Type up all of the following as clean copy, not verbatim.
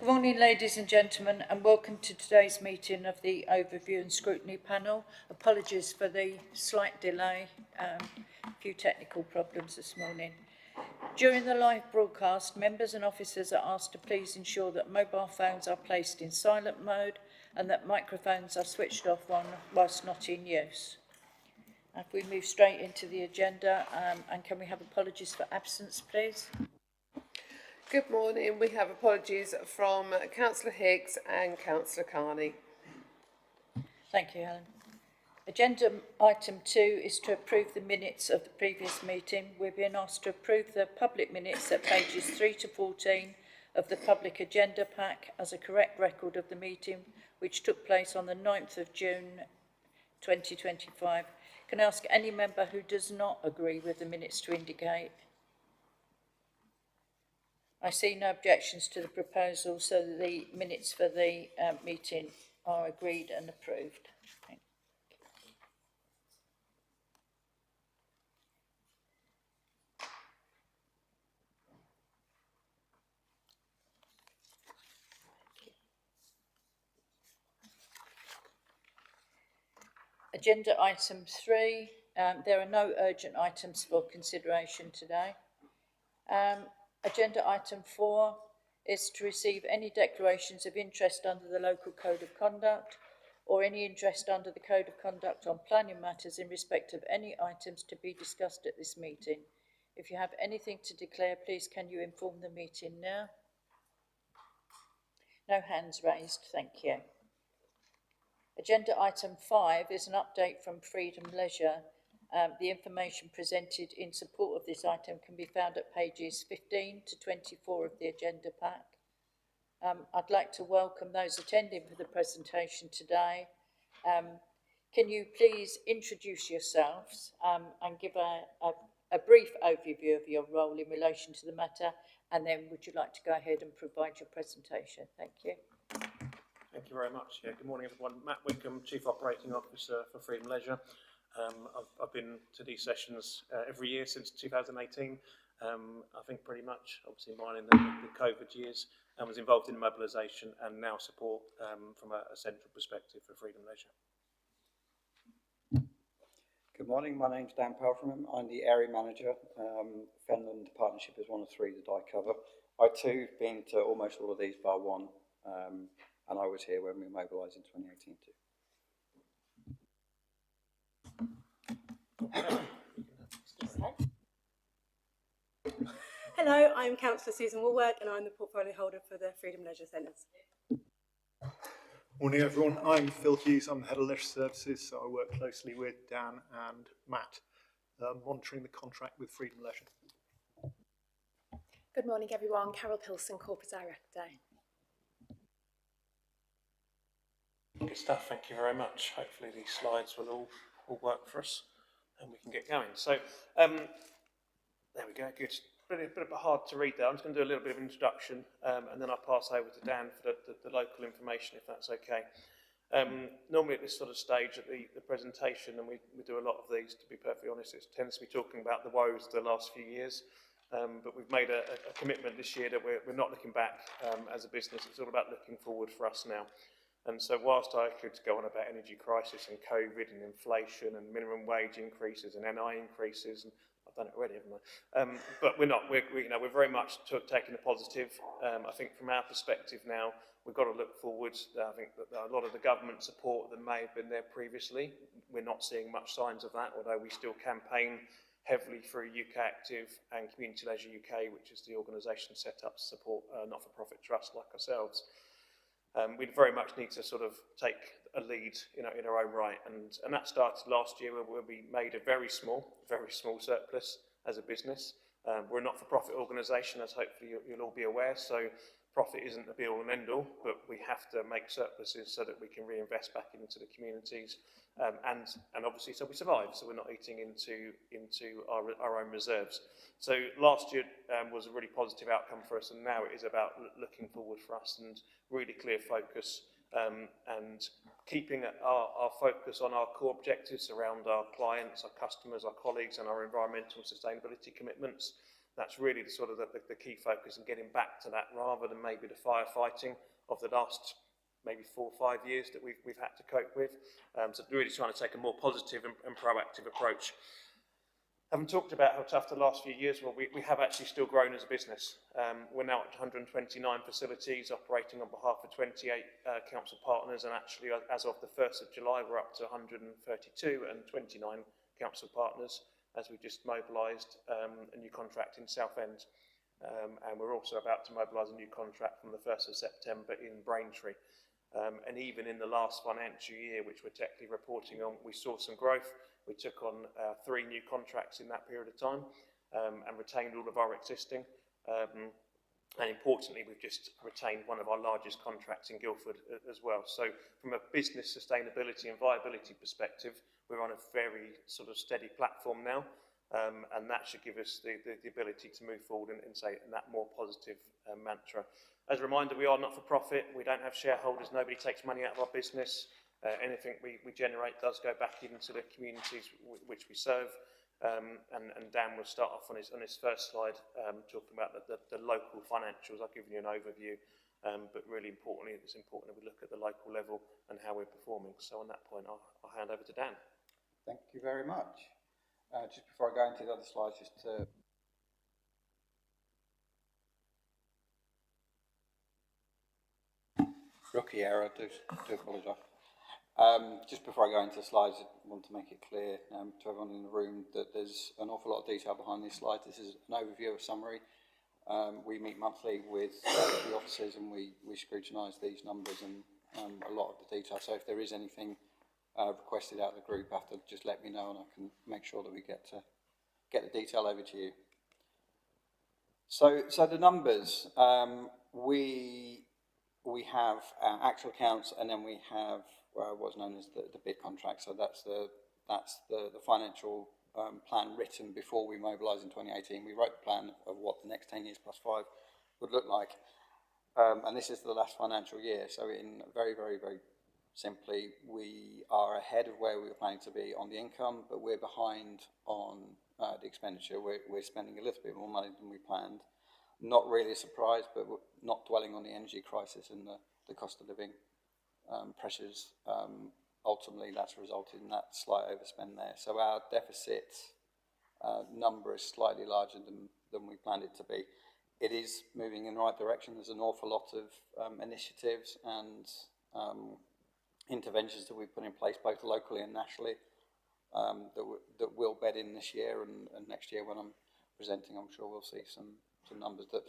Good morning, ladies and gentlemen, and welcome to today's meeting of the Overview and Scrutiny panel. Apologies for the slight delay, a few technical problems this morning. During the live broadcast, members and officers are asked to please ensure that mobile phones are placed in silent mode and that microphones are switched off whilst not in use. If we move straight into the agenda, and can we have apologies for absence, please? Good morning. We have apologies from Councillor Higgs and Councillor Carney. Thank you, Helen. Agenda item 2 is to approve the minutes of the previous meeting. We're being asked to approve the public minutes at pages 3 to 14 of the public agenda pack as a correct record of the meeting, which took place on the 9th of June 2025. Can I ask any member who does not agree with the minutes to indicate? I see no objections to the proposal, so the minutes for the meeting are agreed and approved. Agenda item 3, there are no urgent items for consideration today. Agenda item 4 is to receive any declarations of interest under the local code of conduct or any interest under the code of conduct on planning matters in respect of any items to be discussed at this meeting. If you have anything to declare, please can you inform the meeting now? No hands raised, thank you. Agenda item 5 is an update from Freedom Leisure. The information presented in support of this item can be found at pages 15 to 24 of the agenda pack. I'd like to welcome those attending for the presentation today. Can you please introduce yourselves and give a brief overview of your role in relation to the matter, and then would you like to go ahead and provide your presentation? Thank you. Thank you very much. Yeah, good morning everyone. Matt Wickham, Chief Operating Officer for Freedom Leisure. I've been to these sessions every year since 2018. I think pretty much, obviously mine in the COVID years, and was involved in mobilisation and now support from a central perspective for Freedom Leisure. Good morning, my name's Dan Pelfram. I'm the Area Manager. Fenland Partnership is one of 3 that I cover. I too have been to almost all of these bar one, and I was here when we mobilised in 2018 too. Hello, I'm Councillor Susan Woolwork and I'm the portfolio holder for the Freedom Leisure Centres. Morning everyone, I'm Phil Hughes, I'm the Head of Leisure Services, so I work closely with Dan and Matt, monitoring the contract with Freedom Leisure. Good morning everyone, Carol Pilson, Corporate Director. Good stuff, thank you very much. Hopefully these slides will all work for us and we can get going. So, there we go, good. A bit hard to read there. I'm just going to do a little bit of introduction and then I'll pass over to Dan for the local information, if that's okay. Normally at this sort of stage at the presentation, and we do a lot of these, to be perfectly honest, it tends to be talking about the woes of the last few years. But we've made a commitment this year that we're not looking back as a business. It's all about looking forward for us now. And so whilst I could go on about energy crisis and COVID and inflation and minimum wage increases and NI increases, and I've done it already, haven't I? But we're not. We're very much taking the positive. I think from our perspective now, we've got to look forward. I think that a lot of the government support that may have been there previously, we're not seeing much signs of that, although we still campaign heavily through UK Active and Community Leisure UK, which is the organisation set up to support not-for-profit trusts like ourselves. We very much need to sort of take a lead, in our own right, and that started last year where we made a very small surplus as a business. We're a not-for-profit organisation, as hopefully you'll all be aware, so profit isn't the be-all and end-all, but we have to make surpluses so that we can reinvest back into the communities, and obviously so we survive, so we're not eating into our own reserves. So last year was a really positive outcome for us, and now it is about looking forward for us and really clear focus and keeping our focus on our core objectives around our clients, our customers, our colleagues, and our environmental and sustainability commitments. That's really the sort of the key focus, and getting back to that rather than maybe the firefighting of the last maybe 4 or 5 years that we've had to cope with. So really trying to take a more positive and proactive approach. Having talked about how tough the last few years were, we have actually still grown as a business. We're now at 129 facilities operating on behalf of 28 council partners, and actually as of the 1st of July we're up to 132 and 29 council partners as we just mobilised a new contract in Southend, and we're also about to mobilise a new contract from the 1st of September in Braintree. And even in the last financial year, which we're technically reporting on, we saw some growth. We took on 3 new contracts in that period of time and retained all of our existing. And importantly, we've just retained one of our largest contracts in Guildford as well. So from a business sustainability and viability perspective, we're on a very sort of steady platform now. And that should give us the ability to move forward and say in that more positive mantra. As a reminder, we are not for profit. We don't have shareholders. Nobody takes money out of our business. Anything we generate does go back into the communities which we serve. And Dan will start off on his first slide talking about the local financials. I've given you an overview, but really importantly, it's important that we look at the local level and how we're performing. So on that point, I'll hand over to Dan. Thank you very much. Just before I go into the other slides, just to rookie error, do apologise. Just before I go into the slides, I want to make it clear to everyone in the room that there's an awful lot of detail behind these slides. This is an overview, a summary. We meet monthly with the officers and we scrutinise these numbers and a lot of the detail. So if there is anything requested out of the group, have to just let me know and I can make sure that we get the detail over to you. So the numbers, we have actual accounts, and then we have what's known as the bid contract. So that's the financial plan written before we mobilised in 2018. We wrote the plan of what the next 10 years plus 5 would look like, and this is the last financial year. So in very, very, very simply, we are ahead of where we were planning to be on the income, but we're behind on the expenditure. We're spending a little bit more money than we planned. Not really a surprise, but we're not dwelling on the energy crisis and the cost of living pressures. Ultimately, that's resulted in that slight overspend there. So our deficit number is slightly larger than we planned it to be. It is moving in the right direction. There's an awful lot of initiatives and interventions that we've put in place, both locally and nationally, that will bed in this year and next year when I'm presenting. I'm sure we'll see some numbers that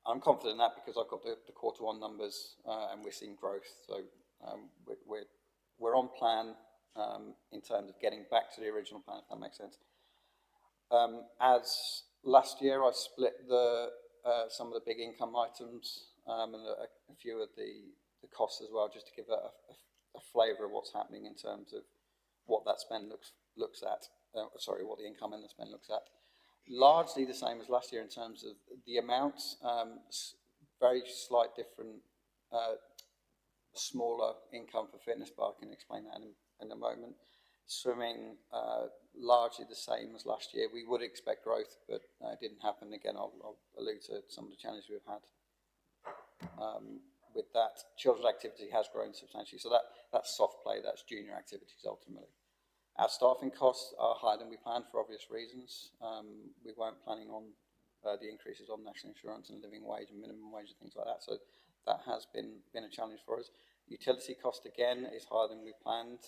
I'm confident in that because I've got the Q1 numbers and we're seeing growth. So we're on plan in terms of getting back to the original plan, if that makes sense. As last year, I split some of the big income items and a few of the costs as well, just to give a flavour of what's happening in terms of what that spend looks at. What the income and the spend looks at. Largely the same as last year in terms of the amounts, very slight different, smaller income for fitness, but I can explain that in a moment. Swimming, largely the same as last year. We would expect growth, but it didn't happen. Again, I'll allude to some of the challenges we've had with that. Children's activity has grown substantially, so that's soft play, that's junior activities ultimately. Our staffing costs are higher than we planned for obvious reasons. We weren't planning on the increases on national insurance and living wage and minimum wage and things like that. So that has been a challenge for us. Utility cost again is higher than we planned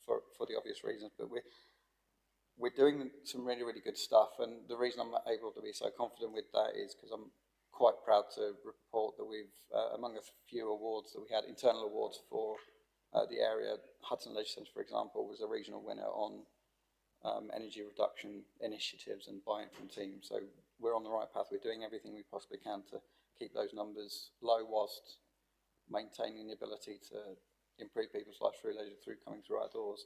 for the obvious reasons, but we're doing some really, really good stuff. And the reason I'm able to be so confident with that is because I'm quite proud to report that we've, among a few awards that we had, internal awards for the area, Hudson Leisure Centre, for example, was a regional winner on energy reduction initiatives and buy-in from teams. So we're on the right path. We're doing everything we possibly can to keep those numbers low whilst maintaining the ability to improve people's lives through leisure, through coming through our doors.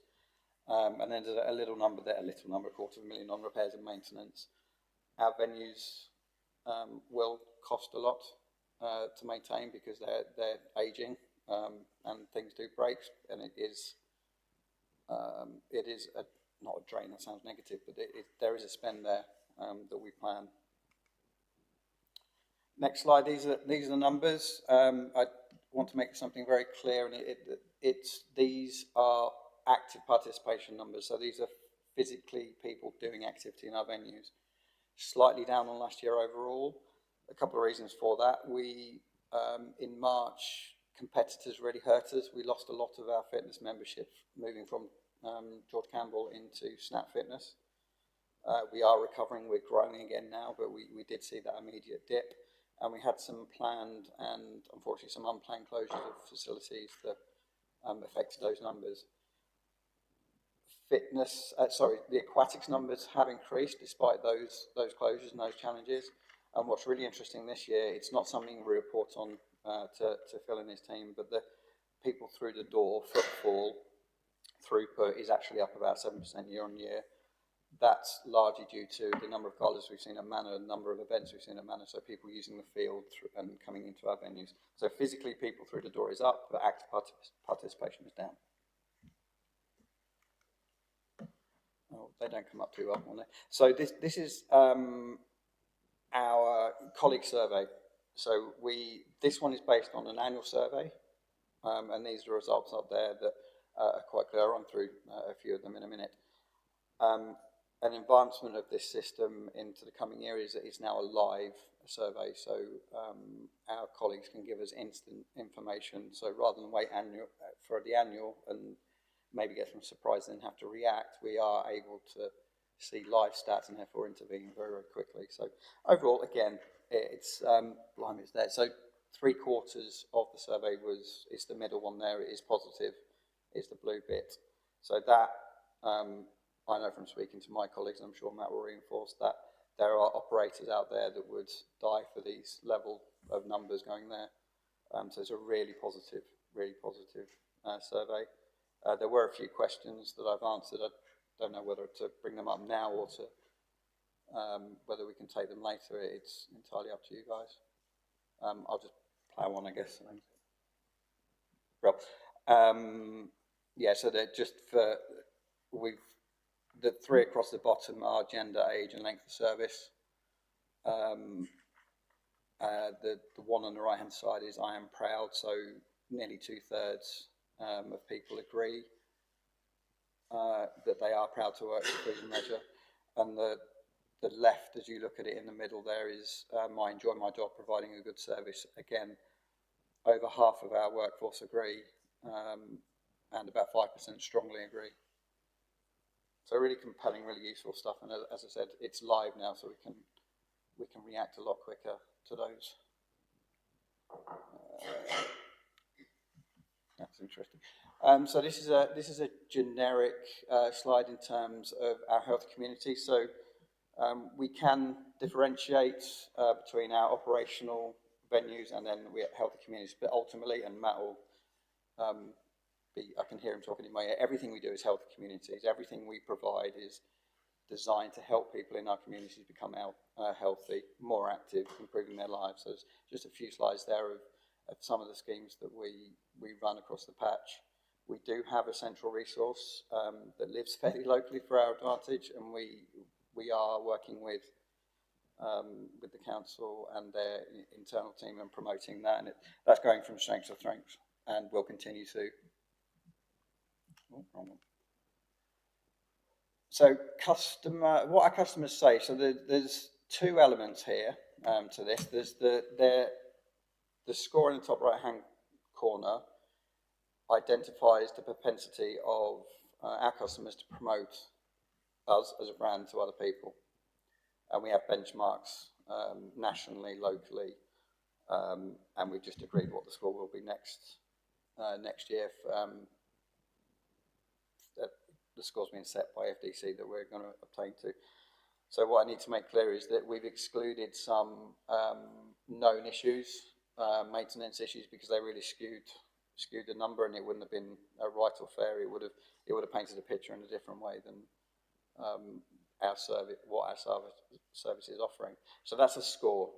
And then there's a little number there, £250,000 on repairs and maintenance. Our venues will cost a lot to maintain because they're ageing. And things do break, and it is not a drain. That sounds negative, but there is a spend there that we plan Next slide. These are the numbers. I want to make something very clear, and these are active participation numbers. So these are physically people doing activity in our venues. Slightly down on last year overall. A couple of reasons for that. We in March, competitors really hurt us. We lost a lot of our fitness membership moving from George Campbell into Snap Fitness. We are recovering, we're growing again now, but we did see that immediate dip, and we had some planned and unfortunately some unplanned closures of facilities that affected those numbers. The aquatics numbers have increased despite those closures and those challenges. And what's really interesting this year, it's not something we report on to Phil and his team, but the people through the door, footfall, throughput is actually up about 7% year on year. That's largely due to the number of colours we've seen at Manor, the number of events we've seen at Manor, so people using the field and coming into our venues. So physically, people through the door is up, but active participation is down. Oh, they don't come up too well on there. So this is our colleague survey. So this one is based on an annual survey, and these are the results up there that are quite clear. I'll run through a few of them in a minute. An advancement of this system into the coming year is now a live survey, so our colleagues can give us instant information. So rather than wait for the annual and maybe get some surprise and have to react, we are able to see live stats and therefore intervene very, very quickly. So overall, again, it's there. So 3/4 of the survey is the middle one there. It is positive, is the blue bit. So that I know from speaking to my colleagues, and I'm sure Matt will reinforce that, there are operators out there that would die for these level of numbers going there. So it's a really positive survey. There were a few questions that I've answered. I don't know whether to bring them up now or to whether we can take them later. It's entirely up to you guys. I'll just plow on, I guess. Well, yeah, so they're just for, the three across the bottom are gender, age and length of service. The one on the right hand side is I am proud, so nearly 2/3 of people agree that they are proud to work for Freedom Leisure. And the left, as you look at it in the middle there, is I enjoy my job providing a good service. Again, over half of our workforce agree, and about 5% strongly agree. So really compelling, really useful stuff. And as I said, it's live now, so we can react a lot quicker to those. That's interesting. So this is a generic slide in terms of our health community. So we can differentiate between our operational venues and then we have healthy communities. But ultimately, and Matt will I can hear him talking in my ear, everything we do is healthy communities. Everything we provide is designed to help people in our communities become healthy, more active, improving their lives. So there's just a few slides there of some of the schemes that we run across the patch. We do have a central resource that lives fairly locally for our advantage, and we are working with the council and their internal team and promoting that, and that's going from strength to strength, and we'll continue to. So what our customers say, so there's two elements here to this. There's the score in the top right hand corner identifies the propensity of our customers to promote us as a brand to other people. And we have benchmarks nationally, locally, and we've just agreed what the score will be next year. The score's been set by FDC that we're going to obtain to. So what I need to make clear is that we've excluded some known issues, maintenance issues, because they really skewed the number, and it wouldn't have been right or fair. It would have painted a picture in a different way than our service is offering. So that's a score,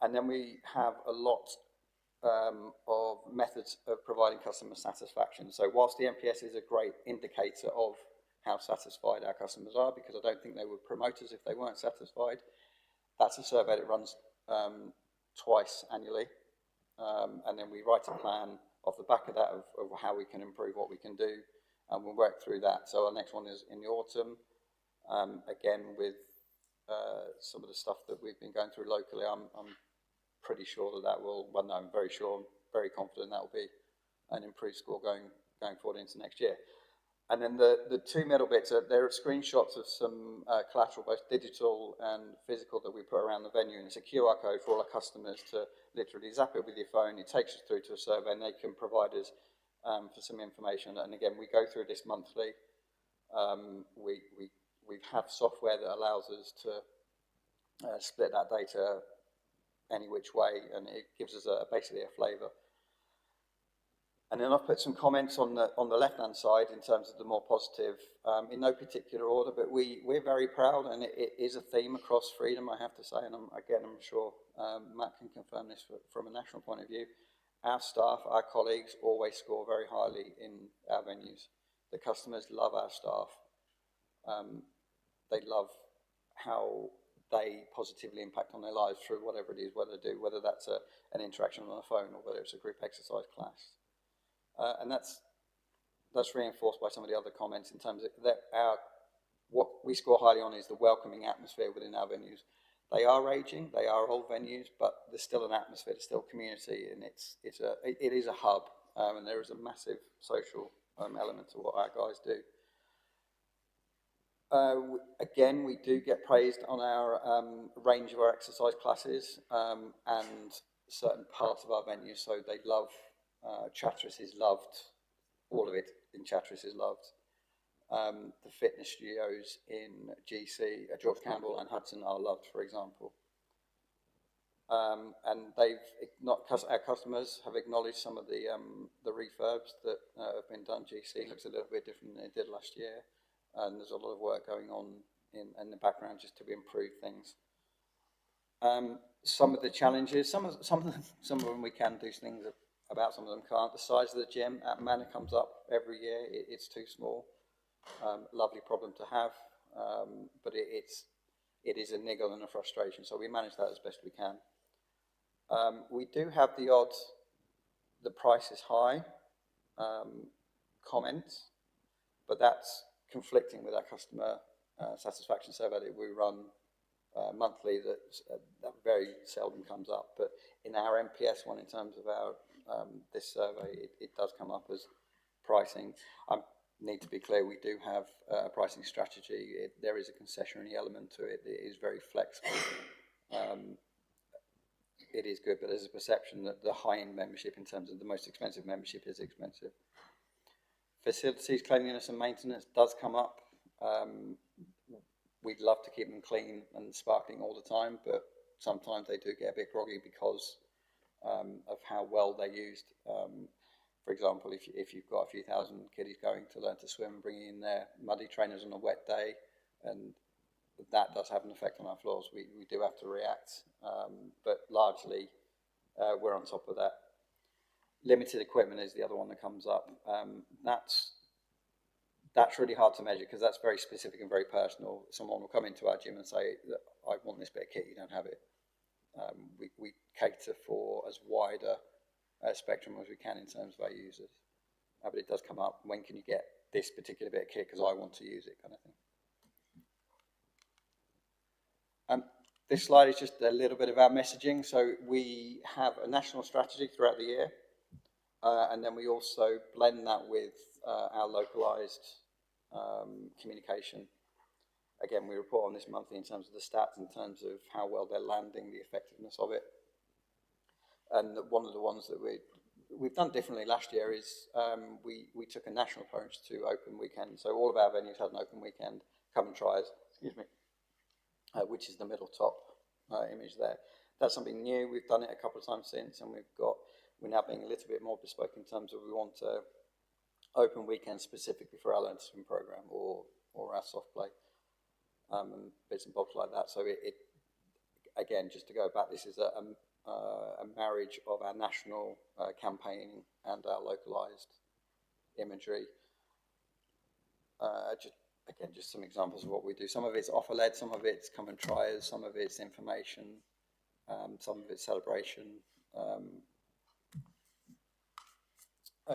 and then we have a lot of methods of providing customer satisfaction. So whilst the NPS is a great indicator of how satisfied our customers are, because I don't think they would promote us if they weren't satisfied, that's a survey that runs twice annually, and then we write a plan off the back of that of how we can improve what we can do, and we'll work through that. So our next one is in the autumn, again with some of the stuff that we've been going through locally. I'm pretty sure that will, well, no, I'm very sure, very confident that will be an improved score going forward into next year. And then the two middle bits, there are screenshots of some collateral, both digital and physical, that we put around the venue, and it's a QR code for all our customers to literally zap it with your phone. It takes us through to a survey, and they can provide us for some information. And again, we go through this monthly. We have software that allows us to split that data any which way, and it gives us basically a flavour. And then I've put some comments on the left-hand side in terms of the more positive, in no particular order, but we're very proud, and it is a theme across Freedom, I have to say, and I'm sure Matt can confirm this from a national point of view. Our staff, our colleagues, always score very highly in our venues. The customers love our staff. They love how they positively impact on their lives through whatever it is, whether that's an interaction on the phone or whether it's a group exercise class. And that's reinforced by some of the other comments in terms of that what we score highly on is the welcoming atmosphere within our venues. They are aging, they are old venues, but there's still an atmosphere, there's still community, and it is a hub, and there is a massive social element to what our guys do. Again, we do get praised on our range of our exercise classes and certain parts of our venues. So they love, Chatteris is loved, all of it in Chatteris is loved. The fitness studios in GC, George Campbell and Hudson are loved, for example. And our customers have acknowledged some of the refurbs that have been done. GC looks a little bit different than it did last year. And there's a lot of work going on in the background just to improve things. Some of the challenges, some of them we can do things about, some of them can't. The size of the gym at Manor comes up every year. It's too small. Lovely problem to have, but it is a niggle and a frustration. So we manage that as best we can. We do have the price is high comments, but that's conflicting with our customer satisfaction survey that we run monthly that very seldom comes up. But in our MPS one, in terms of our this survey, it does come up as pricing. I need to be clear, we do have a pricing strategy. There is a concessionary element to it. It is very flexible. It is good, but there's a perception that the high-end membership, in terms of the most expensive membership, is expensive. Facilities, cleanliness and maintenance does come up. We'd love to keep them clean and sparkling all the time, but sometimes they do get a bit groggy because of how well they're used. For example, if you've got a few thousand kiddies going to learn to swim, bringing in their muddy trainers on a wet day, and that does have an effect on our floors. We do have to react, but largely we're on top of that. Limited equipment is the other one that comes up. That's really hard to measure because that's very specific and very personal. Someone will come into our gym and say, I want this bit of kit, you don't have it. We cater for as wide a spectrum as we can in terms of our users. But it does come up, when can you get this particular bit of kit because I want to use it, kind of thing. This slide is just a little bit of our messaging. So we have a national strategy throughout the year. And then we also blend that with our localised communication. Again, we report on this monthly in terms of the stats, in terms of how well they're landing, the effectiveness of it. And one of the ones that we've done differently last year is we took a national approach to open weekend. So all of our venues had an open weekend. Come and try us, excuse me, which is the middle top image there. That's something new. We've done it a couple of times since, and we're now being a little bit more bespoke in terms of we want to open weekends specifically for our Learn to Swim program or our soft play and bits and bobs like that. So it again, just to go back, this is a marriage of our national campaigning and our localised imagery. Just some examples of what we do. Some of it's offer-led, some of it's come and try us, some of it's information. some of it's celebration.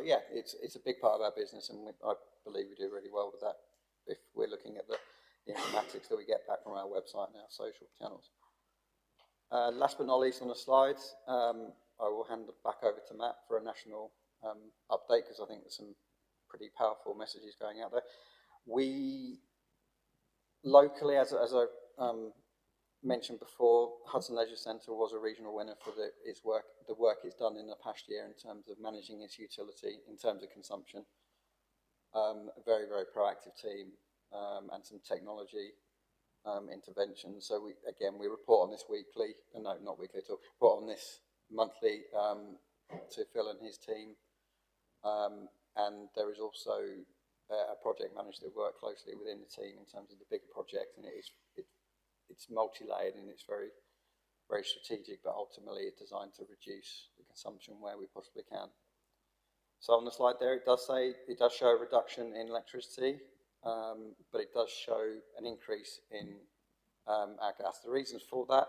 Yeah, it's a big part of our business, and I believe we do really well with that. If we're looking at the informatics that we get back from our website and our social channels. Last but not least on the slides, I will hand it back over to Matt for a national update, because I think there's some pretty powerful messages going out there. We locally, as I mentioned before, Hudson Leisure Centre was a regional winner for the work it's done in the past year in terms of managing its utility, in terms of consumption. A very, very proactive team, and some technology intervention. So we report on this weekly, no, not weekly at all, report on this monthly to Phil and his team. And there is also a project manager that work closely within the team in terms of the bigger project, and it's multi-layered and it's very, very strategic, but ultimately it's designed to reduce the consumption where we possibly can. So on the slide there, it does show a reduction in electricity, but it does show an increase in our gas. The reasons for that,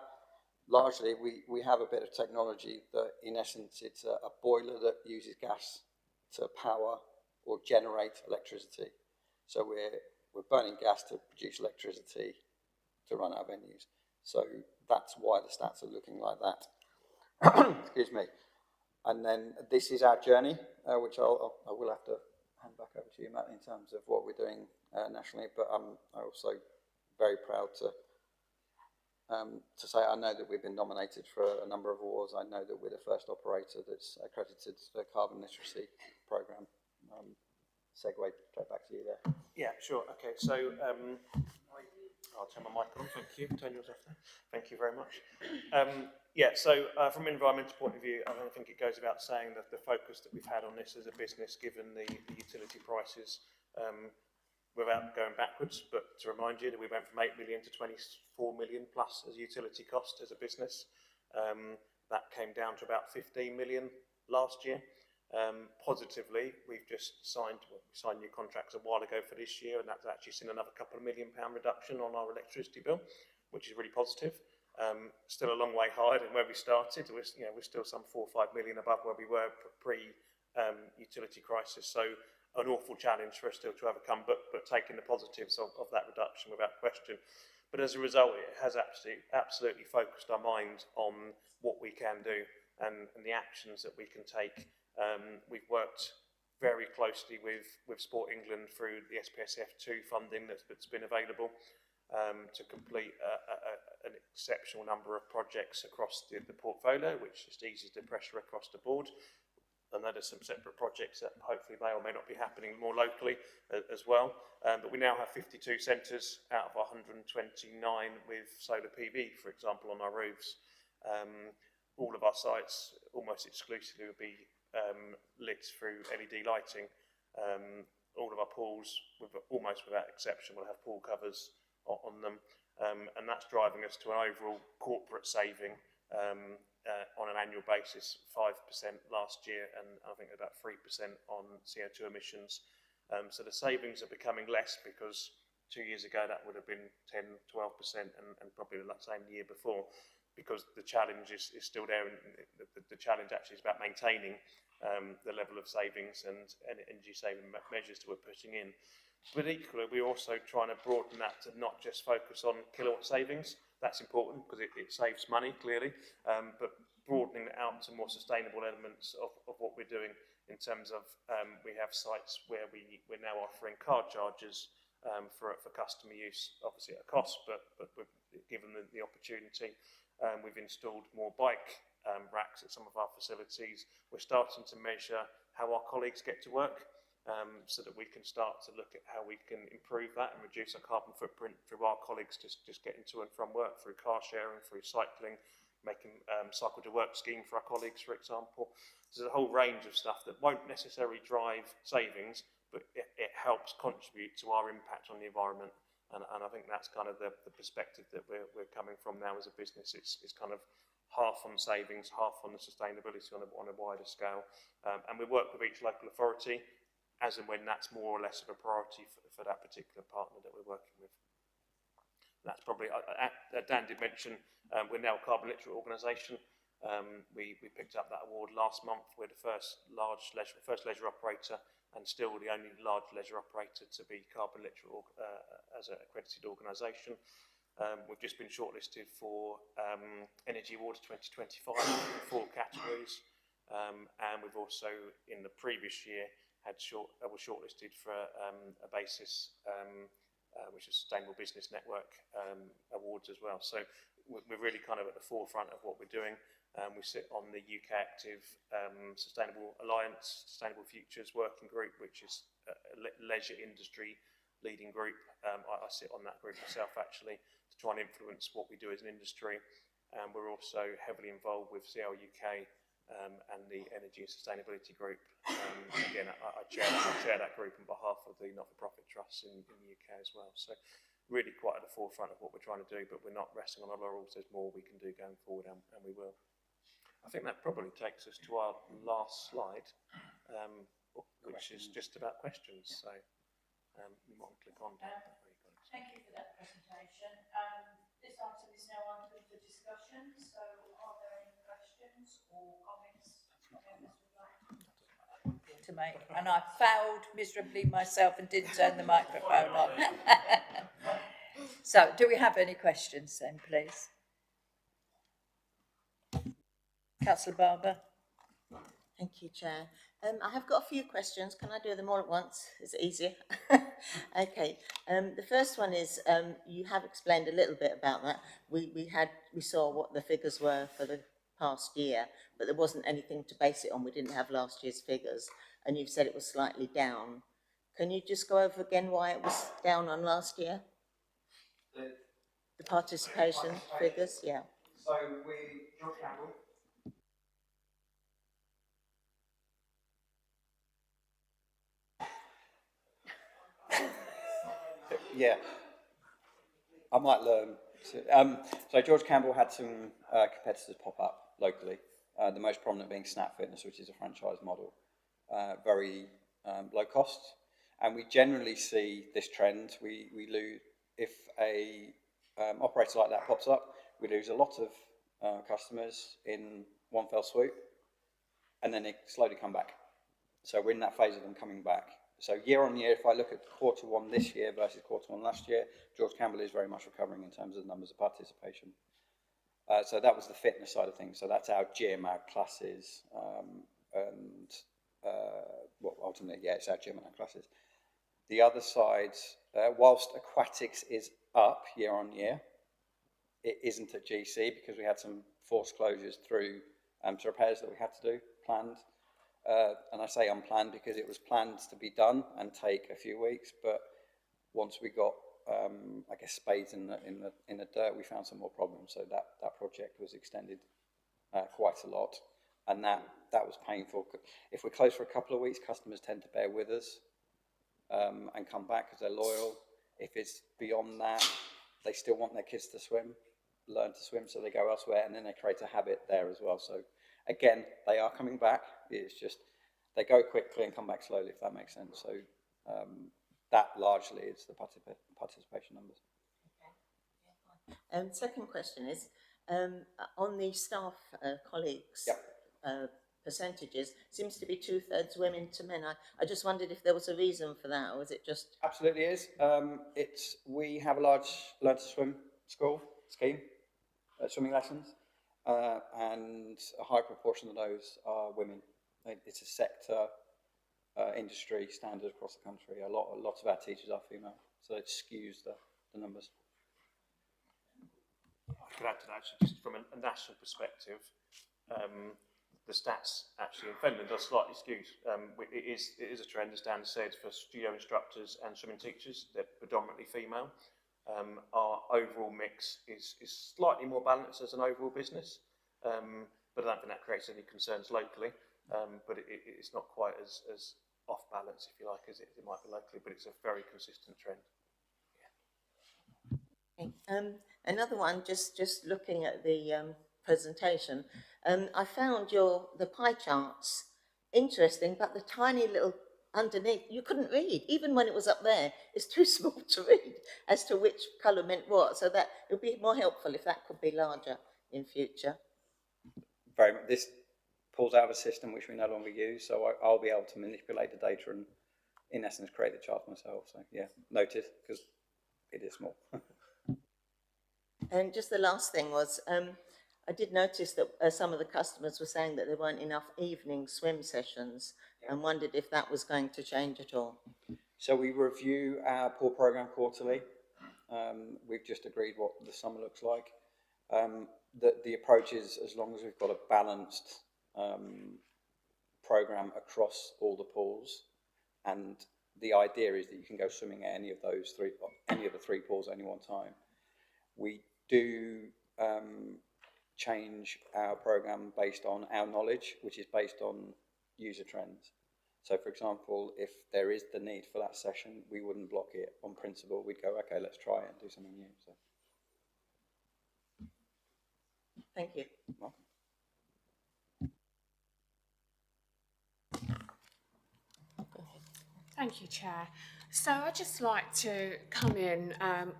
largely we have a bit of technology that, in essence, it's a boiler that uses gas to power or generate electricity. So we're burning gas to produce electricity to run our venues. So that's why the stats are looking like that. Excuse me. And then this is our journey, which I will have to hand back over to you, Matt, in terms of what we're doing nationally. But I'm also very proud to say I know that we've been nominated for a number of awards. I know that we're the first operator that's accredited to the carbon literacy programme. Segue straight back to you there. Yeah, sure. Okay, so I'll turn my mic on. Thank you. Turn yours off there. Thank you very much. From an environmental point of view, I don't think it goes without saying that the focus that we've had on this as a business, given the utility prices, without going backwards, but to remind you that we went from 8 million to 24 million plus as utility cost as a business. That came down to about 15 million last year. Positively, we've just signed new contracts a while ago for this year, and that's actually seen another £2 million reduction on our electricity bill, which is really positive. Still a long way higher than where we started. We're still some 4 or 5 million above where we were pre-utility crisis. So an awful challenge for us still to overcome, but taking the positives of that reduction without question. But as a result, it has absolutely focused our mind on what we can do and the actions that we can take. We've worked very closely with Sport England through the SPSF2 funding that's been available to complete an exceptional number of projects across the portfolio, which just eases the pressure across the board. I know there's some separate projects that hopefully may or may not be happening more locally as well. But we now have 52 centres out of 129 with solar PV, for example, on our roofs. All of our sites almost exclusively will be lit through LED lighting. All of our pools, almost without exception, will have pool covers on them. And that's driving us to an overall corporate saving on an annual basis, 5% last year, and I think about 3% on CO2 emissions. So the savings are becoming less, because 2 years ago that would have been 10, 12%, and probably the same year before, because the challenge is still there, and the challenge actually is about maintaining the level of savings and energy saving measures that we're putting in. But equally, we're also trying to broaden that to not just focus on kilowatt savings. That's important because it saves money, clearly, but broadening it out to more sustainable elements of what we're doing in terms of we have sites where we're now offering car chargers for customer use, obviously at a cost, but given the opportunity. We've installed more bike racks at some of our facilities. We're starting to measure how our colleagues get to work, so that we can start to look at how we can improve that and reduce our carbon footprint through our colleagues just getting to and from work, through car sharing, through cycling, making cycle to work scheme for our colleagues, for example. So there's a whole range of stuff that won't necessarily drive savings, but it helps contribute to our impact on the environment. And I think that's kind of the perspective that we're coming from now as a business. It's kind of half on savings, half on the sustainability on a wider scale. And we work with each local authority as and when that's more or less of a priority for that particular partner that we're working with. that's probably, Dan did mention, we're now a carbon literate organisation. We picked up that award last month. We're the first leisure operator and still the only large leisure operator to be carbon literate as an accredited organisation. We've just been shortlisted for Energy Awards 2025 in 4 categories, and we've also in the previous year were shortlisted for a BASIS, which is Sustainable Business Network awards as well. So we're really kind of at the forefront of what we're doing. We sit on the UK Active Sustainable Alliance, Sustainable Futures Working Group, which is a leisure industry leading group. I sit on that group myself actually to try and influence what we do as an industry. And we're also heavily involved with CL UK and the Energy and Sustainability Group. Again, I chair that group on behalf of the not-for-profit trusts in the UK as well. So really quite at the forefront of what we're trying to do, but we're not resting on our laurels. There's more we can do going forward, and we will. I think that probably takes us to our last slide, which is just about questions. So you might click on that. Thank you for that presentation. This item is now open for discussion, so are there any questions or comments members would like to make? And I failed miserably myself and didn't turn the microphone on. So, do we have any questions then, please? Councillor Barber. Thank you, Chair. I have got a few questions. Can I do them all at once? Is it easier? Okay. The first one is, you have explained a little bit about that. We saw what the figures were for the past year, but there wasn't anything to base it on. We didn't have last year's figures, and you've said it was slightly down. Can you just go over again why it was down on last year? The participation figures, yeah. So George Campbell. Yeah, I might learn. So George Campbell had some competitors pop up locally, the most prominent being Snap Fitness, which is a franchise model, very low cost. And we generally see this trend. We lose, if a operator like that pops up, we lose a lot of customers in one fell swoop, and then they slowly come back. So we're in that phase of them coming back. So year on year, if I look at Q1 this year versus Q1 last year, George Campbell is very much recovering in terms of the numbers of participation. So that was the fitness side of things. So that's our gym, our classes, and well, ultimately, yeah, it's our gym and our classes. The other side, whilst aquatics is up year on year, it isn't at GC because we had some forced closures through to repairs that we had to do, planned. And I say unplanned because it was planned to be done and take a few weeks, but once we got, I guess, spades in the dirt, we found some more problems. So that project was extended quite a lot, and that was painful. If we're closed for a couple of weeks, customers tend to bear with us and come back because they're loyal. If it's beyond that, they still want their kids to swim, learn to swim, so they go elsewhere, and then they create a habit there as well. So again, they are coming back. It's just they go quickly and come back slowly, if that makes sense. So that largely is the participation numbers. Okay. Second question is, on the staff colleagues, Yep. Percentages, seems to be 2/3 women to men. I just wondered if there was a reason for that, or was it just... Absolutely is. We have a large learn to swim scheme, swimming lessons, and a high proportion of those are women. It's a sector industry standard across the country. Lots of our teachers are female, so it skews the numbers. I could add to that, actually, just from a national perspective, the stats actually in Finland are slightly skewed. It is a trend, as Dan said, for studio instructors and swimming teachers. They're predominantly female. Our overall mix is slightly more balanced as an overall business, but I don't think that creates any concerns locally. But it's not quite as off balance, if you like, as it might be locally, but it's a very consistent trend. Okay. Another one, just looking at the presentation, I found the pie charts interesting, but the tiny little underneath, you couldn't read. Even when it was up there, it's too small to read as to which colour meant what. So that it would be more helpful if that could be larger in future. Very much. This pulls out of a system which we no longer use, so I'll be able to manipulate the data and, in essence, create the charts myself. So yeah, noted, because it is small. And just the last thing was, I did notice that some of the customers were saying that there weren't enough evening swim sessions, and wondered if that was going to change at all. So we review our pool program quarterly. We've just agreed what the summer looks like. The approach is, as long as we've got a balanced program across all the pools, and the idea is that you can go swimming at any of the three pools at any one time. We do change our program based on our knowledge, which is based on user trends. So, for example, if there is the need for that session, we wouldn't block it on principle. We'd go, okay, let's try it and do something new. So. Thank you. Welcome. Thank you, Chair. So I'd just like to come in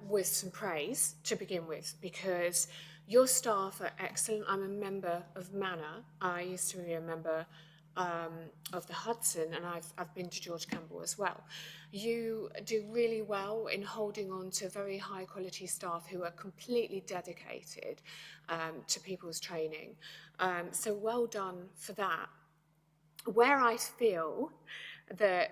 with some praise to begin with, because your staff are excellent. I'm a member of Manor. I used to be a member of the Hudson, and I've been to George Campbell as well. You do really well in holding on to very high quality staff who are completely dedicated to people's training. So well done for that. Where I feel that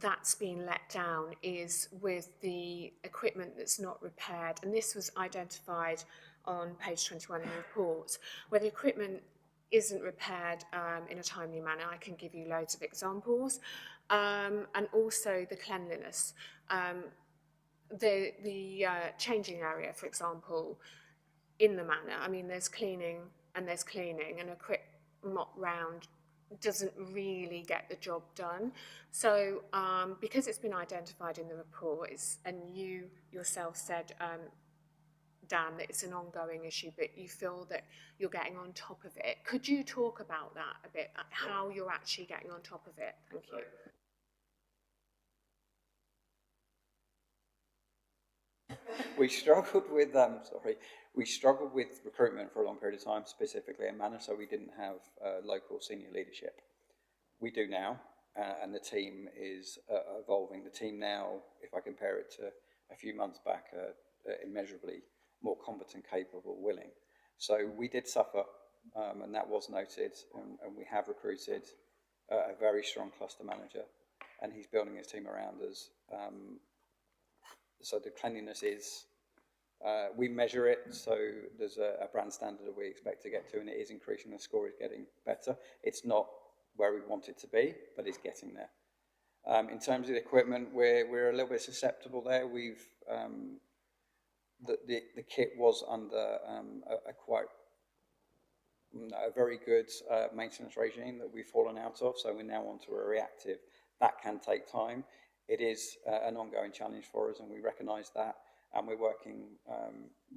that's been let down is with the equipment that's not repaired, and this was identified on page 21 of the report, where the equipment isn't repaired in a timely manner. I can give you loads of examples, and also the cleanliness. The changing area, for example, in the Manor, I mean, there's cleaning, and a quick mop round doesn't really get the job done. So because it's been identified in the report, and you yourself said, Dan, that it's an ongoing issue, but you feel that you're getting on top of it. Could you talk about that a bit, how you're actually getting on top of it? Thank you. We struggled with recruitment for a long period of time, specifically at Manor, so we didn't have local senior leadership. We do now, and the team is evolving. The team now, if I compare it to a few months back, are immeasurably more competent, capable, willing. So we did suffer, and that was noted, and we have recruited a very strong cluster manager, and he's building his team around us. So the cleanliness is, we measure it, so there's a brand standard that we expect to get to, and it is increasing. The score is getting better. It's not where we want it to be, but it's getting there. In terms of the equipment, we're a little bit susceptible there. We've the kit was under a very good maintenance regime that we've fallen out of, so we're now onto a reactive. That can take time. It is an ongoing challenge for us, and we recognise that, and we're working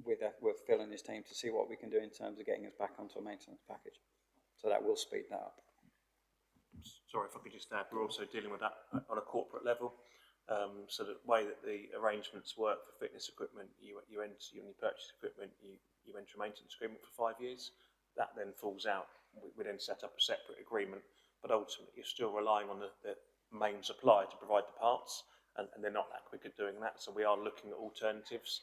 with Phil and his team to see what we can do in terms of getting us back onto a maintenance package. So that will speed that up. Sorry, if I could just add, we're also dealing with that on a corporate level. So the way that the arrangements work for fitness equipment, you purchase equipment, you enter a maintenance agreement for 5 years. That then falls out. We then set up a separate agreement, but ultimately you're still relying on the main supplier to provide the parts, and they're not that quick at doing that. So we are looking at alternatives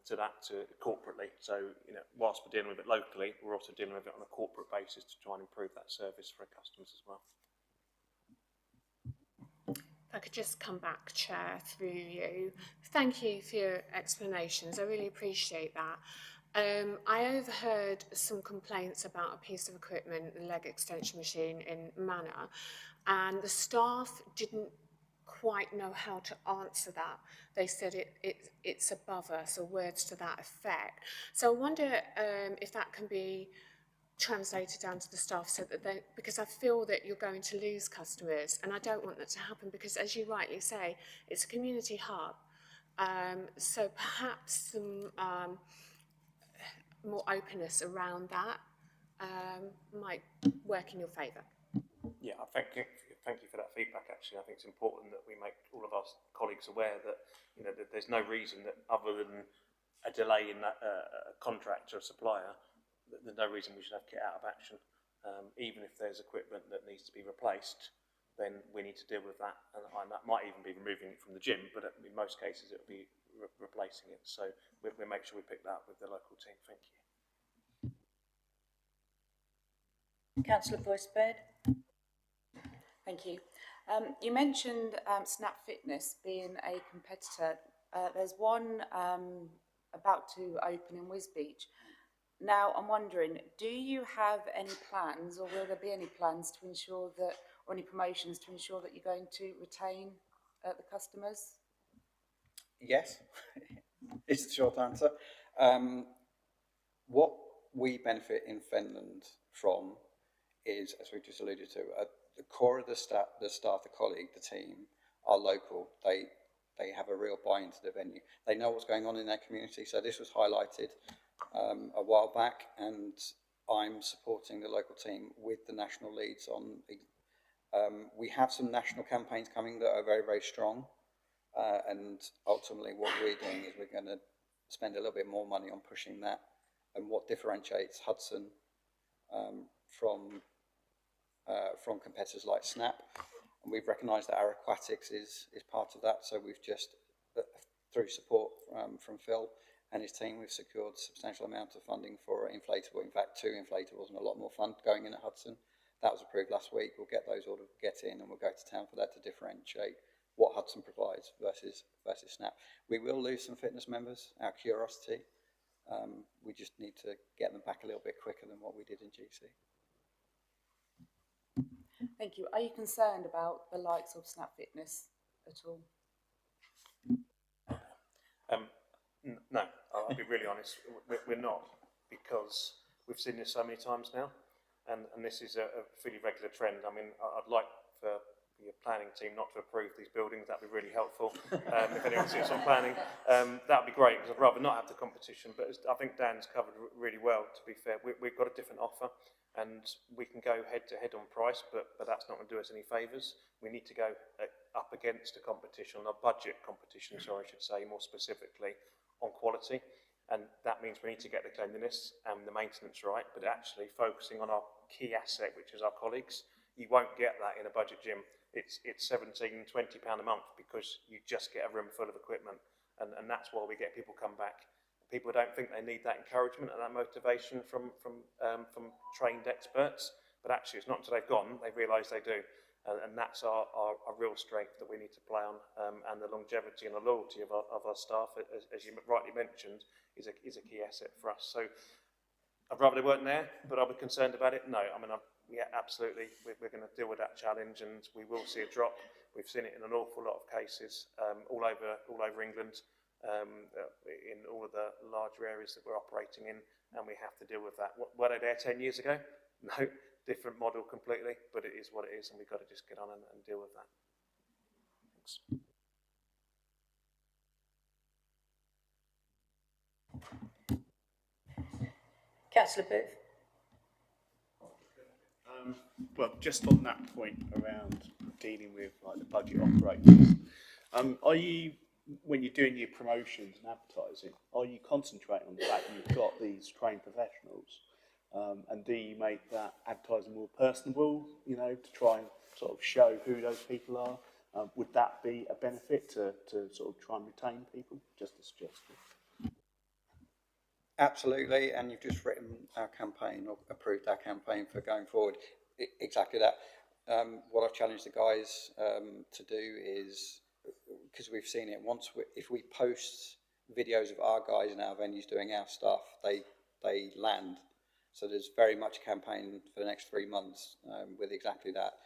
to that corporately. So whilst we're dealing with it locally, we're also dealing with it on a corporate basis to try and improve that service for our customers as well. If I could just come back, Chair, through you. Thank you for your explanations. I really appreciate that. I overheard some complaints about a piece of equipment, the leg extension machine in Manor, and the staff didn't quite know how to answer that. They said it's above us, or words to that effect. So I wonder if that can be translated down to the staff, so that because I feel that you're going to lose customers, and I don't want that to happen, because as you rightly say, it's a community hub. So perhaps some more openness around that might work in your favour. Yeah, thank you for that feedback. Actually, I think it's important that we make all of our colleagues aware that that there's no reason that other than a delay in that contract or a supplier, there's no reason we should have kit out of action. Even if there's equipment that needs to be replaced, then we need to deal with that, and that might even be removing it from the gym, but in most cases it will be replacing it. So we'll make sure we pick that up with the local team. Thank you. Councillor Boyce-Baird. Thank you. You mentioned Snap Fitness being a competitor. There's one about to open in Wisbech. Now, I'm wondering, do you have any plans, or will there be any plans to ensure that, or any promotions to ensure that you're going to retain the customers? Yes, is the short answer. What we benefit in Finland from is, as we just alluded to, the core of the staff, the colleague, the team, are local. They have a real buy-in to the venue. They know what's going on in their community. So this was highlighted a while back, and I'm supporting the local team with the national leads on. We have some national campaigns coming that are very, very strong, and ultimately what we're doing is we're going to spend a little bit more money on pushing that. And what differentiates Hudson from competitors like Snap, and we've recognised that our aquatics is part of that. So we've just, through support from Phil and his team, we've secured a substantial amount of funding for inflatable. In fact, 2 inflatables and a lot more fun going in at Hudson. That was approved last week. We'll get those ordered, get in, and we'll go to town for that to differentiate what Hudson provides versus Snap. We will lose some fitness members, our curiosity. We just need to get them back a little bit quicker than what we did in GC. Thank you. Are you concerned about the likes of Snap Fitness at all? No, I'll be really honest. We're not, because we've seen this so many times now, and this is a fairly regular trend. I mean, I'd like for your planning team not to approve these buildings. That'd be really helpful. If anyone sees on planning, that'd be great, because I'd rather not have the competition. But I think Dan's covered really well. To be fair, we've got a different offer, and we can go head to head on price, but that's not going to do us any favours. We need to go up against a competition, a budget competition, sorry, I should say, more specifically on quality. And that means we need to get the cleanliness and the maintenance right, but actually focusing on our key asset, which is our colleagues. You won't get that in a budget gym. It's £17, £20 a month, because you just get a room full of equipment, and that's why we get people come back. People don't think they need that encouragement and that motivation from trained experts, but actually it's not until they've gone they realise they do, and that's our real strength that we need to play on, and the longevity and the loyalty of our staff, as you rightly mentioned, is a key asset for us. So I'd rather they weren't there, but are we concerned about it? No. I mean, yeah, absolutely. We're going to deal with that challenge, and we will see a drop. We've seen it in an awful lot of cases all over England, in all of the larger areas that we're operating in, and we have to deal with that. Were they there 10 years ago? No, different model completely, but it is what it is, and we've got to just get on and deal with that. Thanks. Councillor Booth. Well, just on that point around dealing with like the budget operators, are you, when you're doing your promotions and advertising, are you concentrating on the fact that you've got these trained professionals, and do you make that advertising more personable, you know, to try and sort of show who those people are? Would that be a benefit to sort of try and retain people? Just a suggestion. Absolutely, and you've just written our campaign, or approved our campaign for going forward. Exactly that. What I've challenged the guys to do is, because we've seen it, if we post videos of our guys in our venues doing our stuff, they land. So there's very much a campaign for the next 3 months with exactly that.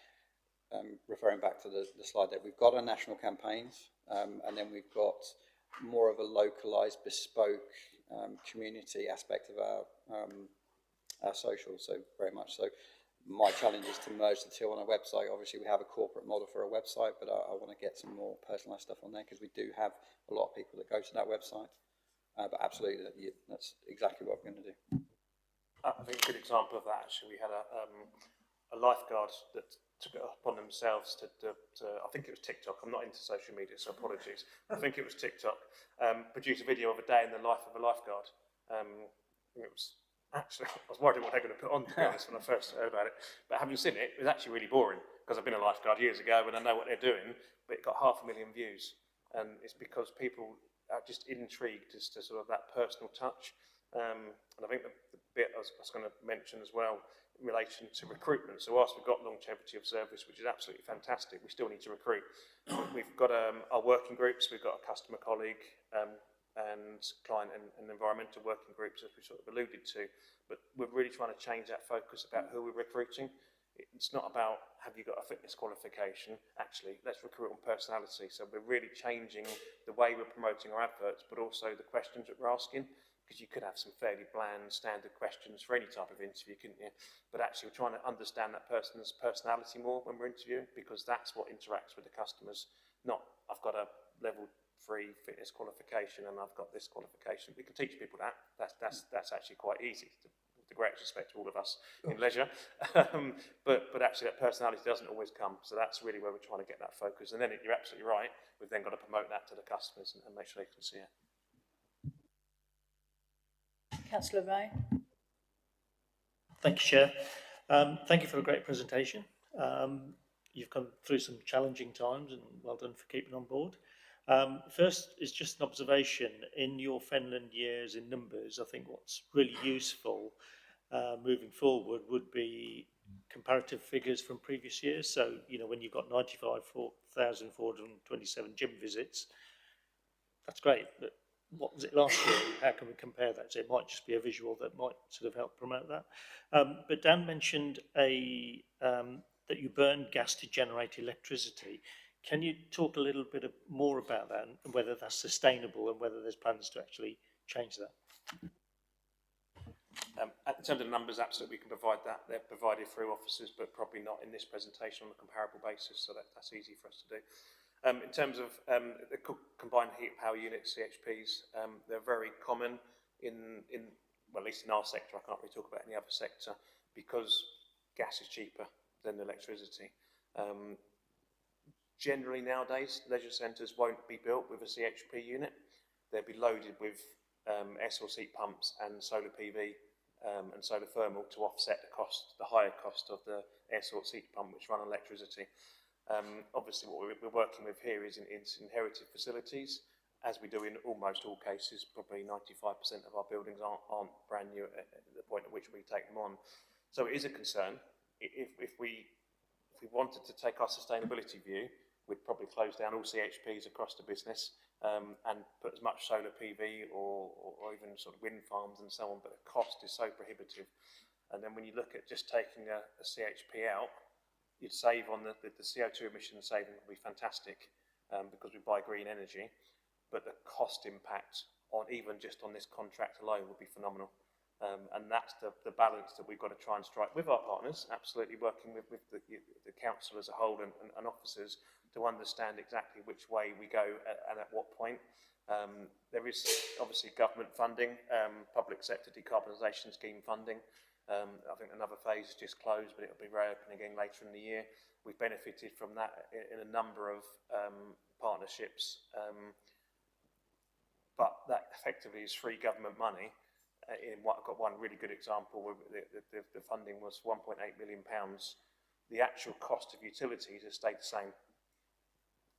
Referring back to the slide there, we've got our national campaigns, and then we've got more of a localised, bespoke community aspect of our social. So very much so. My challenge is to merge the two on a website. Obviously, we have a corporate model for a website, but I want to get some more personalised stuff on there, because we do have a lot of people that go to that website. But absolutely, that's exactly what we're going to do. I think a good example of that, actually, we had a lifeguard that took it upon themselves to I think it was TikTok, I'm not into social media, so apologies, I think it was TikTok, produce a video of a day in the life of a lifeguard. It was actually, I was worried what they were going to put on, to be honest, when I first heard about it, but having seen it, it was actually really boring, because I've been a lifeguard years ago and I know what they're doing, but it got 500,000 views, and it's because people are just intrigued as to sort of that personal touch. And I think the bit I was going to mention as well in relation to recruitment. So whilst we've got longevity of service, which is absolutely fantastic, we still need to recruit. We've got our working groups, we've got a customer colleague and client and environmental working groups, as we sort of alluded to, but we're really trying to change that focus about who we're recruiting. It's not about, have you got a fitness qualification? Actually, let's recruit on personality. So we're really changing the way we're promoting our adverts, but also the questions that we're asking, because you could have some fairly bland standard questions for any type of interview, couldn't you? But actually we're trying to understand that person's personality more when we're interviewing, because that's what interacts with the customers, not I've got a level 3 fitness qualification and I've got this qualification. We can teach people that. That's actually quite easy, with the great respect to all of us in leisure. But actually that personality doesn't always come. So that's really where we're trying to get that focus. And then you're absolutely right, we've then got to promote that to the customers and make sure they can see it. Councillor Ray. Thank you, Chair. Thank you for a great presentation. You've gone through some challenging times, and well done for keeping on board. First is just an observation. In your Fenland years in numbers, I think what's really useful moving forward would be comparative figures from previous years. So, you know, when you've got 95,427 gym visits, that's great, but what was it last year? How can we compare that? So it might just be a visual that might sort of help promote that. But Dan mentioned that you burn gas to generate electricity. Can you talk a little bit more about that and whether that's sustainable and whether there's plans to actually change that? In terms of numbers, absolutely we can provide that. They're provided through officers, but probably not in this presentation on a comparable basis, so that's easy for us to do. In terms of the combined heat and power units, CHPs, they're very common well, at least in our sector. I can't really talk about any other sector, because gas is cheaper than electricity. Generally nowadays, leisure centres won't be built with a CHP unit. They'll be loaded with air source heat pumps and solar PV and solar thermal to offset the higher cost of the air source heat pump, which run on electricity. Obviously what we're working with here is inherited facilities, as we do in almost all cases. Probably 95% of our buildings aren't brand new at the point at which we take them on. So it is a concern. If we wanted to take our sustainability view, we'd probably close down all CHPs across the business and put as much solar PV or even sort of wind farms and so on, but the cost is so prohibitive. And then when you look at just taking a CHP out, you'd save on the CO2 emission saving would be fantastic because we buy green energy, but the cost impact on even just on this contract alone would be phenomenal. And that's the balance that we've got to try and strike with our partners, absolutely working with the council as a whole and officers to understand exactly which way we go and at what point. There is obviously government funding, public sector decarbonisation scheme funding. I think another phase is just closed, but it'll be reopening again later in the year. We've benefited from that in a number of partnerships, but that effectively is free government money. I've got one really good example where the funding was £1.8 million. The actual cost of utilities has stayed the same.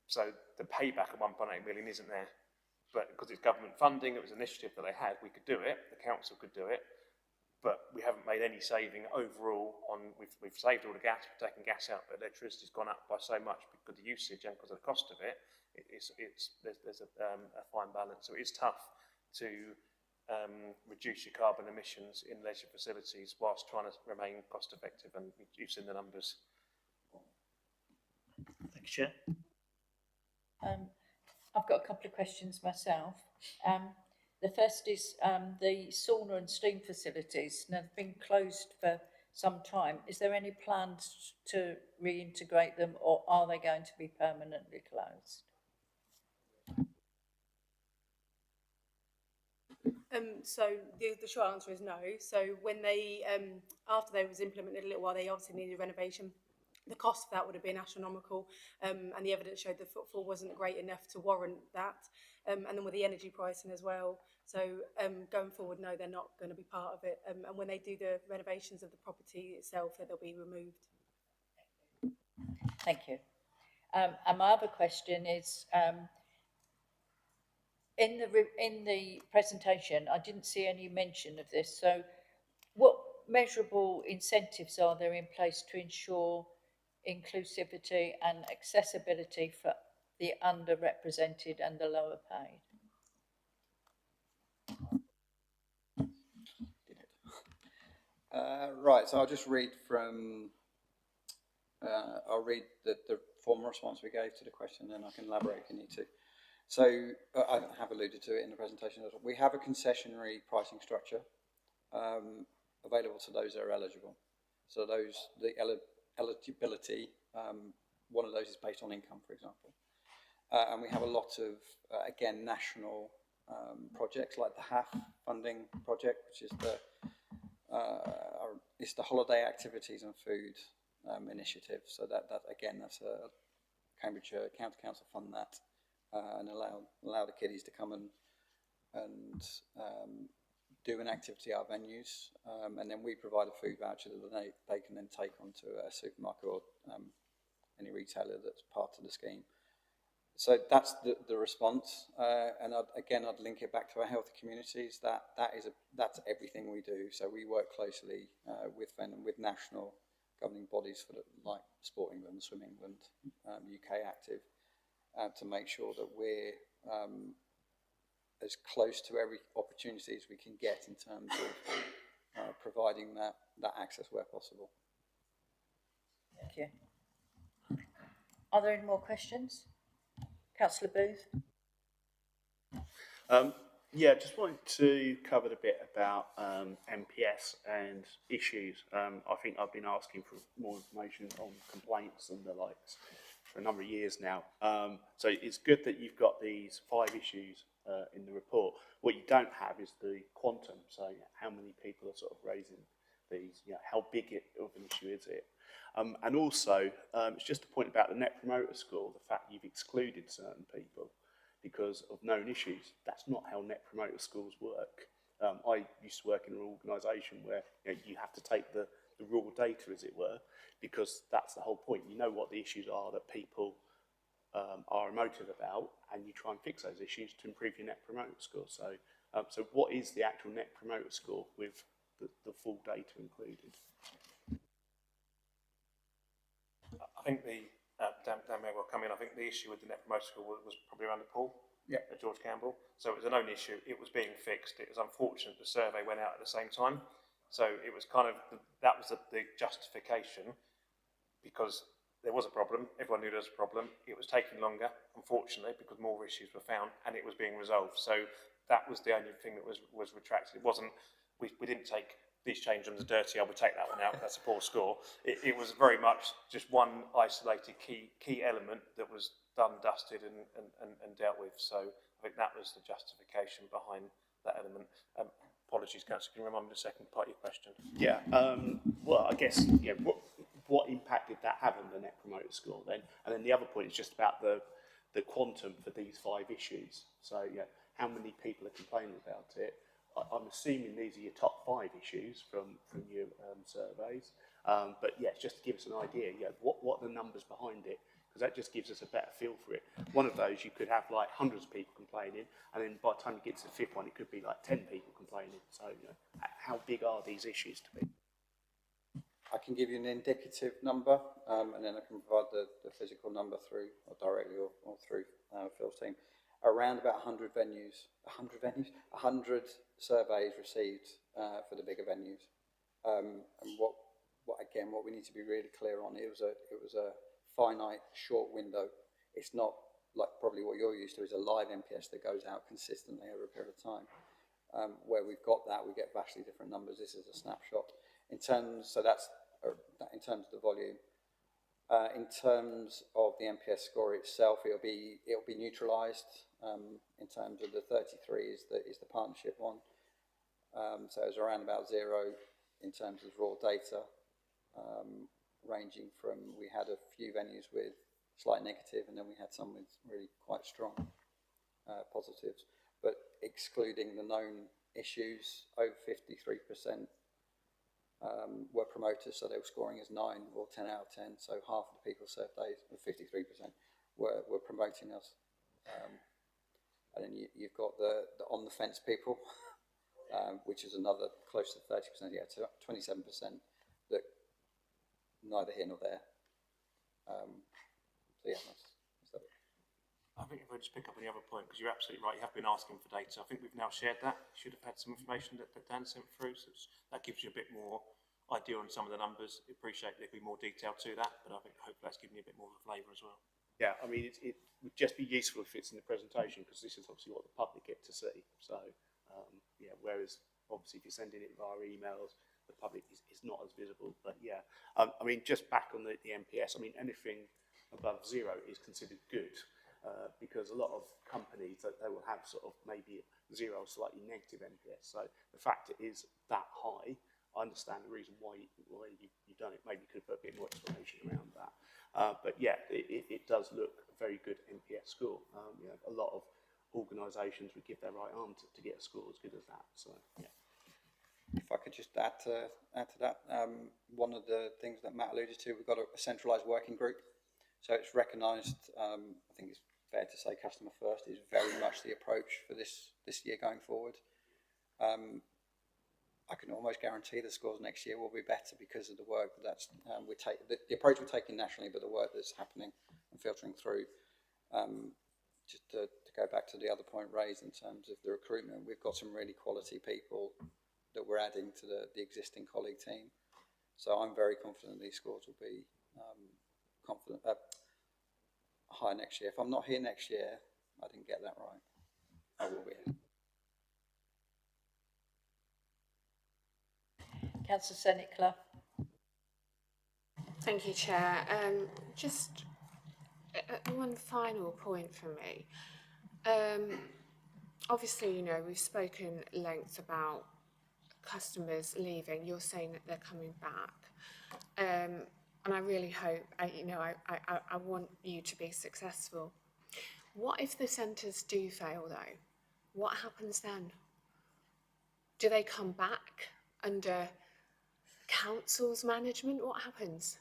So the payback of 1.8 million isn't there, but because it's government funding, it was an initiative that they had, we could do it, the council could do it, but we haven't made any saving overall on, we've saved all the gas, we've taken gas out, but electricity's gone up by so much because of the usage and because of the cost of it. There's a fine balance. So it is tough to reduce your carbon emissions in leisure facilities whilst trying to remain cost effective and reducing the numbers. Thank you, Chair. I've got a couple of questions myself. The first is the sauna and steam facilities. Now, they've been closed for some time. Is there any plans to reintegrate them, or are they going to be permanently closed? So the short answer is no. So when they, after they was implemented a little while, they obviously needed renovation. the cost of that would have been astronomical, and the evidence showed the footfall wasn't great enough to warrant that. And then with the energy pricing as well. So going forward, no, they're not going to be part of it. And when they do the renovations of the property itself, they'll be removed. Thank you. And my other question is, in the presentation, I didn't see any mention of this. So, what measurable incentives are there in place to ensure inclusivity and accessibility for the underrepresented and the lower paid? Right, so I'll just read from, I'll read the formal response we gave to the question, then I can elaborate if you need to. So I have alluded to it in the presentation. We have a concessionary pricing structure available to those that are eligible. So the eligibility, one of those is based on income, for example. And we have a lot of, again, national projects like the HAF funding project, which is it's the holiday activities and food initiative. So that's a Cambridgeshire County Council fund that and allow the kiddies to come and do an activity at our venues, and then we provide a food voucher that they can then take onto a supermarket or any retailer that's part of the scheme. So that's the response, and I'd link it back to our healthy communities. That's everything we do. So we work closely with national governing bodies like Sport England, Swim England, UK Active, to make sure that we're as close to every opportunity as we can get in terms of providing that access where possible. Thank you. Are there any more questions? Councillor Booth? Yeah, just wanted to cover a bit about MPS and issues. I think I've been asking for more information on complaints and the likes for a number of years now. So it's good that you've got these 5 issues in the report. What you don't have is the quantum, so how many people are sort of raising these, how big of an issue is it? And also, it's just a point about the Net Promoter Score, the fact you've excluded certain people because of known issues. That's not how Net Promoter Scores work. I used to work in an organisation where you have to take the raw data, as it were, because that's the whole point. You know what the issues are that people are emotive about, and you try and fix those issues to improve your Net Promoter Score. So what is the actual Net Promoter Score with the full data included? I think Dan may well come in. I think the issue with the Net Promoter Score was probably around the pool at George Campbell. So it was a known issue. It was being fixed. It was unfortunate the survey went out at the same time. So it was kind of, that was the justification, because there was a problem. Everyone knew there was a problem. It was taking longer, unfortunately, because more issues were found and it was being resolved. So that was the only thing that was retracted. It wasn't, we didn't take these change rooms are dirty, I would take that one out, that's a poor score. It was very much just one isolated key element that was done, dusted and dealt with. So I think that was the justification behind that element. Apologies, Councillor, can you remind me the second part of your question? Yeah, well, I guess, what impact did that have on the Net Promoter Score then? And then the other point is just about the quantum for these 5 issues. So, how many people are complaining about it? I'm assuming these are your top 5 issues from your surveys. But just to give us an idea, what are the numbers behind it? Because that just gives us a better feel for it. One of those, you could have like hundreds of people complaining, and then by the time you get to the 5th one, it could be like 10 people complaining. So, how big are these issues to be? I can give you an indicative number, and then I can provide the physical number through, or directly, or through Phil's team. Around about 100 surveys received for the bigger venues. And what we need to be really clear on, it was a finite, short window. It's not like probably what you're used to is a live MPS that goes out consistently over a period of time. Where we've got that, we get vastly different numbers. This is a snapshot. In terms of the volume. In terms of the MPS score itself, it'll be neutralised. In terms of the 33 is the partnership one. So it's around about 0 in terms of raw data. ranging from, we had a few venues with slight negative, and then we had some with really quite strong positives. But excluding the known issues, over 53% were promoters, so they were scoring as 9 or 10 out of 10. So half of the people served days, 53%, were promoting us. And then you've got the on the fence people, which is another close to 30%, yeah, to 27% that neither here nor there. So yeah, that's that. I think if I just pick up on the other point, because you're absolutely right, you have been asking for data. I think we've now shared that. You should have had some information that Dan sent through, so that gives you a bit more idea on some of the numbers. I appreciate there'd be more detail to that, but I think hopefully that's given you a bit more of a flavour as well. Yeah, I mean, it would just be useful if it's in the presentation, because this is obviously what the public get to see. So, yeah, whereas obviously if you're sending it via emails, the public is not as visible. But yeah, I mean, just back on the MPS, I mean, anything above 0 is considered good, because a lot of companies, that they will have sort of maybe 0 or slightly negative MPS. So the fact it is that high, I understand the reason why you've done it. Maybe you could put a bit more explanation around that. But yeah, it does look a very good MPS score. You know, a lot of organisations would give their right arm to get a score as good as that. So yeah. If I could just add to that, one of the things that Matt alluded to, we've got a centralised working group. So it's recognised, I think it's fair to say customer first is very much the approach for this year going forward. I can almost guarantee the scores next year will be better because of the work that's the approach we're taking nationally, but the work that's happening and filtering through. Just to go back to the other point raised in terms of the recruitment, we've got some really quality people that we're adding to the existing colleague team. So I'm very confident these scores will be high next year. If I'm not here next year, I didn't get that right. I will be here. Councillor Seneca. Thank you, Chair. Just one final point from me. Obviously, you know, we've spoken at length about customers leaving. You're saying that they're coming back. And I really hope, I want you to be successful. What if the centres do fail, though? What happens then? Do they come back under council's management? What happens?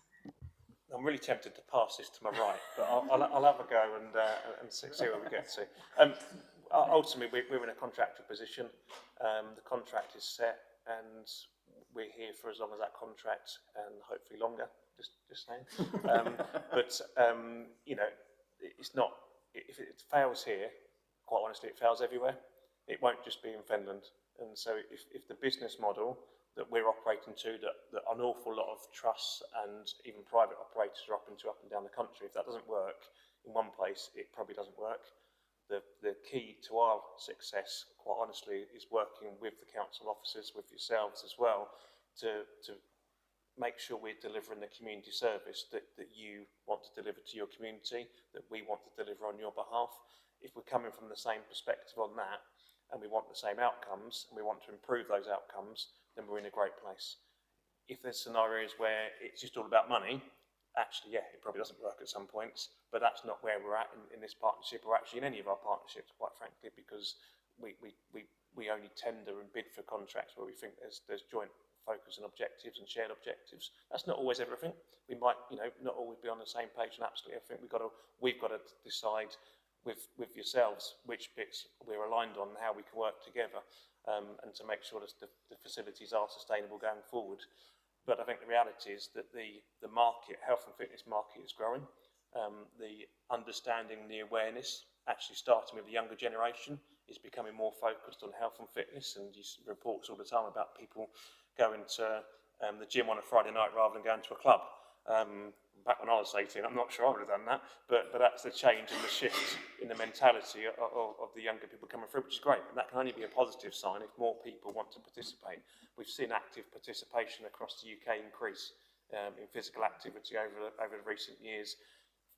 I'm really tempted to pass this to my right, but I'll have a go and see where we get to. Ultimately, we're in a contractual position. The contract is set, and we're here for as long as that contract, and hopefully longer. Just saying. You know, it's not. If it fails here, quite honestly, it fails everywhere. It won't just be in Finland. And so, if the business model that we're operating to, that an awful lot of trusts and even private operators are up and down the country, if that doesn't work in one place, it probably doesn't work. The key to our success, quite honestly, is working with the council officers, with yourselves as well, to make sure we're delivering the community service that you want to deliver to your community, that we want to deliver on your behalf. If we're coming from the same perspective on that, and we want the same outcomes, and we want to improve those outcomes, then we're in a great place. If there's scenarios where it's just all about money, actually, yeah, it probably doesn't work at some points, but that's not where we're at in this partnership, or actually in any of our partnerships, quite frankly, because we only tender and bid for contracts where we think there's joint focus and objectives and shared objectives. That's not always everything. We might, not always be on the same page on absolutely everything. We've got to decide with yourselves which bits we're aligned on and how we can work together, and to make sure that the facilities are sustainable going forward. But I think the reality is that the market, health and fitness market, is growing. The understanding, the awareness, actually starting with the younger generation, is becoming more focused on health and fitness, and you see reports all the time about people going to the gym on a Friday night rather than going to a club. Back when I was 18, I'm not sure I would have done that, but that's the change and the shift in the mentality of the younger people coming through, which is great, and that can only be a positive sign if more people want to participate. We've seen active participation across the UK increase in physical activity over the recent years,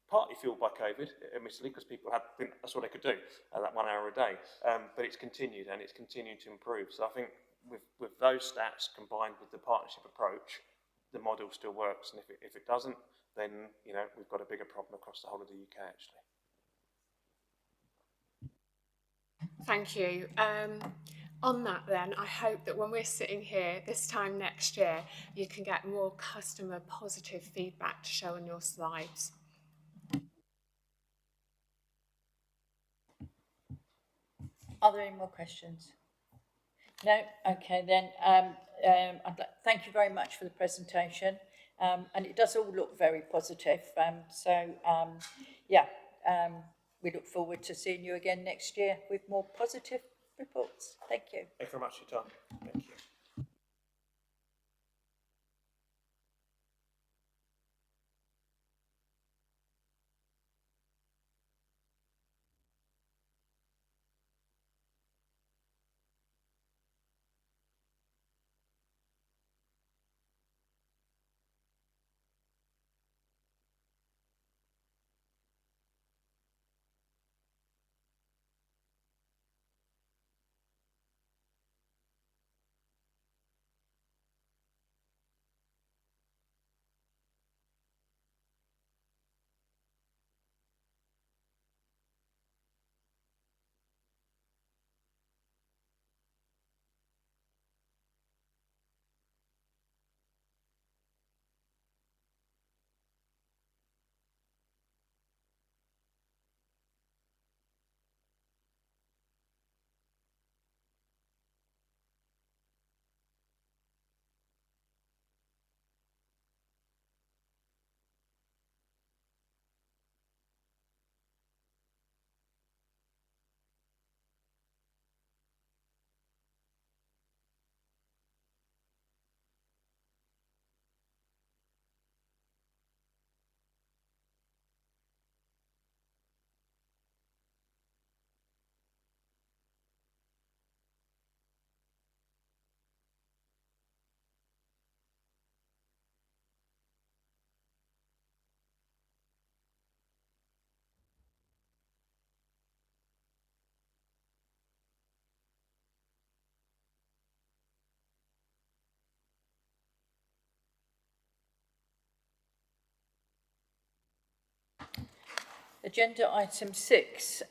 partly fueled by COVID, admittedly, because people that's what they could do, that 1 hour a day, but it's continued, and it's continuing to improve. So I think with those stats combined with the partnership approach, the model still works, and if it doesn't, then we've got a bigger problem across the whole of the UK actually. Thank you. On that then, I hope that when we're sitting here this time next year, you can get more customer positive feedback to show on your slides. Are there any more questions? No? Okay then. Thank you very much for the presentation. And it does all look very positive. We look forward to seeing you again next year with more positive reports. Thank you. Thank you very much for your time. Thank you. Agenda item 6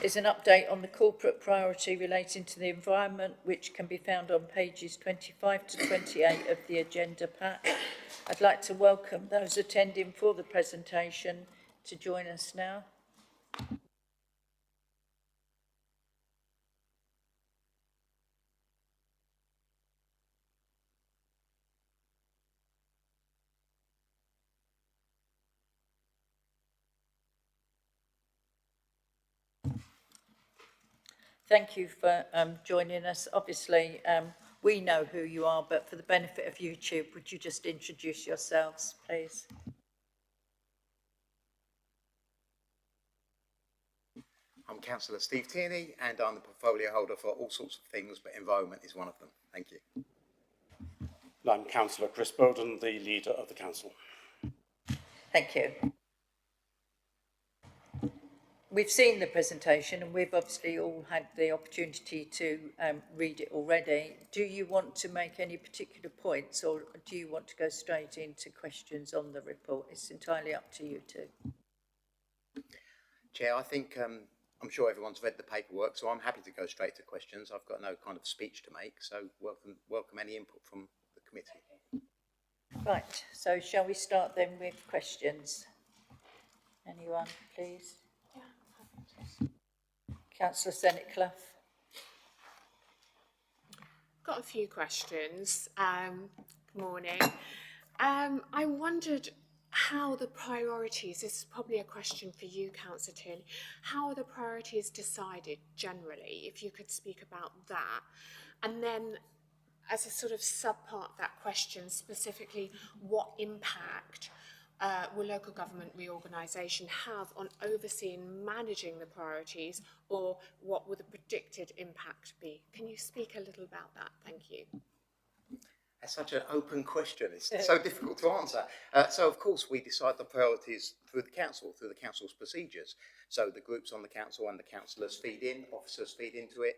is an update on the corporate priority relating to the environment, which can be found on pages 25 to 28 of the agenda pack. I'd like to welcome those attending for the presentation to join us now. Thank you for joining us. Obviously, we know who you are, but for the benefit of YouTube, would you just introduce yourselves, please? I'm Councillor Steve Tierney, and I'm the portfolio holder for all sorts of things, but environment is one of them. Thank you. I'm Councillor Chris Bowden, the leader of the council. Thank you. We've seen the presentation and we've obviously all had the opportunity to read it already. Do you want to make any particular points, or do you want to go straight into questions on the report? It's entirely up to you two. Chair, I think I'm sure everyone's read the paperwork, so I'm happy to go straight to questions. I've got no kind of speech to make, so welcome any input from the committee. Right, so shall we start then with questions? Anyone, please? Councillor Senate-Clough. Got a few questions. Good morning. I wondered how the priorities, this is probably a question for you, Councillor Tierney, how are the priorities decided generally, if you could speak about that? And then as a sort of subpart of that question, specifically, what impact will local government reorganisation have on overseeing and managing the priorities, or what will the predicted impact be? Can you speak a little about that? Thank you. That's such an open question. It's so difficult to answer. So, of course, we decide the priorities through the council's procedures. So the groups on the council and the councillors feed in, officers feed into it.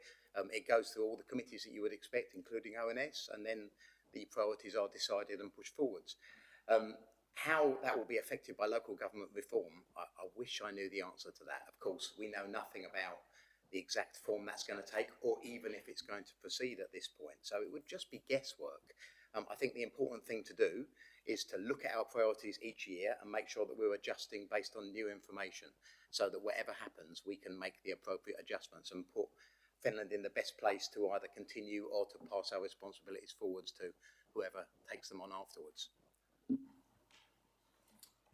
It goes through all the committees that you would expect, including ONS, and then the priorities are decided and pushed forwards. How that will be affected by local government reform, I wish I knew the answer to that. Of course, we know nothing about the exact form that's going to take, or even if it's going to proceed at this point. So it would just be guesswork. I think the important thing to do is to look at our priorities each year and make sure that we're adjusting based on new information, so that whatever happens, we can make the appropriate adjustments and put Finland in the best place to either continue or to pass our responsibilities forwards to whoever takes them on afterwards.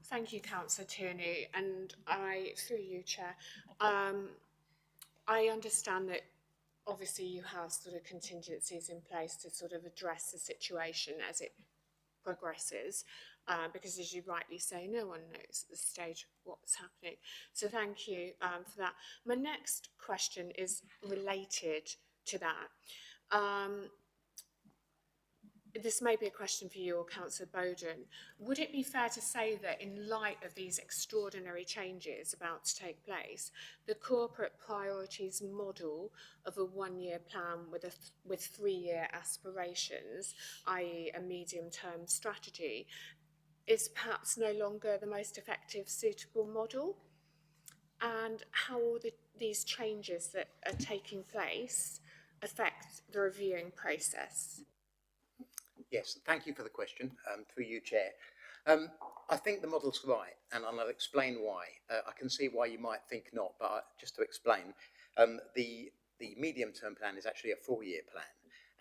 Thank you, Councillor Tierney, and through you, Chair, I understand that obviously you have sort of contingencies in place to sort of address the situation as it progresses, because as you rightly say, no one knows at this stage what's happening. So thank you for that. My next question is related to that. This may be a question for you or Councillor Bowden. Would it be fair to say that in light of these extraordinary changes about to take place, the corporate priorities model of a one-year plan with three-year aspirations, i.e. a medium-term strategy, is perhaps no longer the most effective, suitable model? And how will these changes that are taking place affect the reviewing process? Yes, thank you for the question, through you, Chair. I think the model's right, and I'll explain why. I can see why you might think not, but just to explain, the medium-term plan is actually a 4-year plan.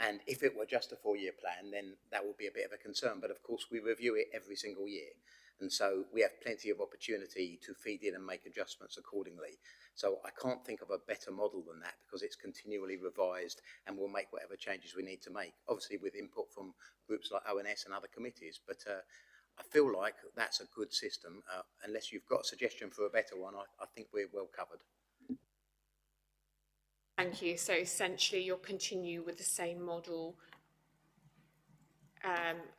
And if it were just a 4-year plan, then that would be a bit of a concern. But of course, we review it every single year. And so we have plenty of opportunity to feed in and make adjustments accordingly. So I can't think of a better model than that, because it's continually revised and we'll make whatever changes we need to make, obviously with input from groups like ONS and other committees. But I feel like that's a good system. Unless you've got a suggestion for a better one, I think we're well covered. Thank you. So essentially you'll continue with the same model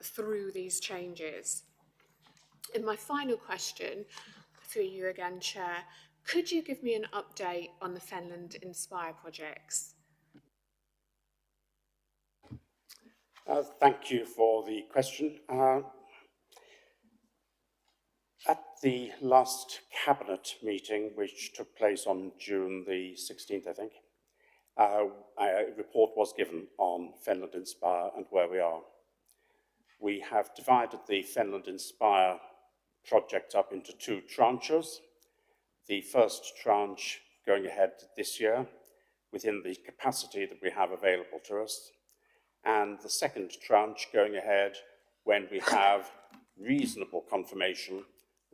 through these changes. And my final question, through you again, Chair, could you give me an update on the Finland Inspire projects? Thank you for the question. At the last Cabinet meeting, which took place on June the 16th, I think, a report was given on Finland Inspire and where we are. We have divided the Finland Inspire project up into 2 tranches. The first tranche going ahead this year within the capacity that we have available to us, and the second tranche going ahead when we have reasonable confirmation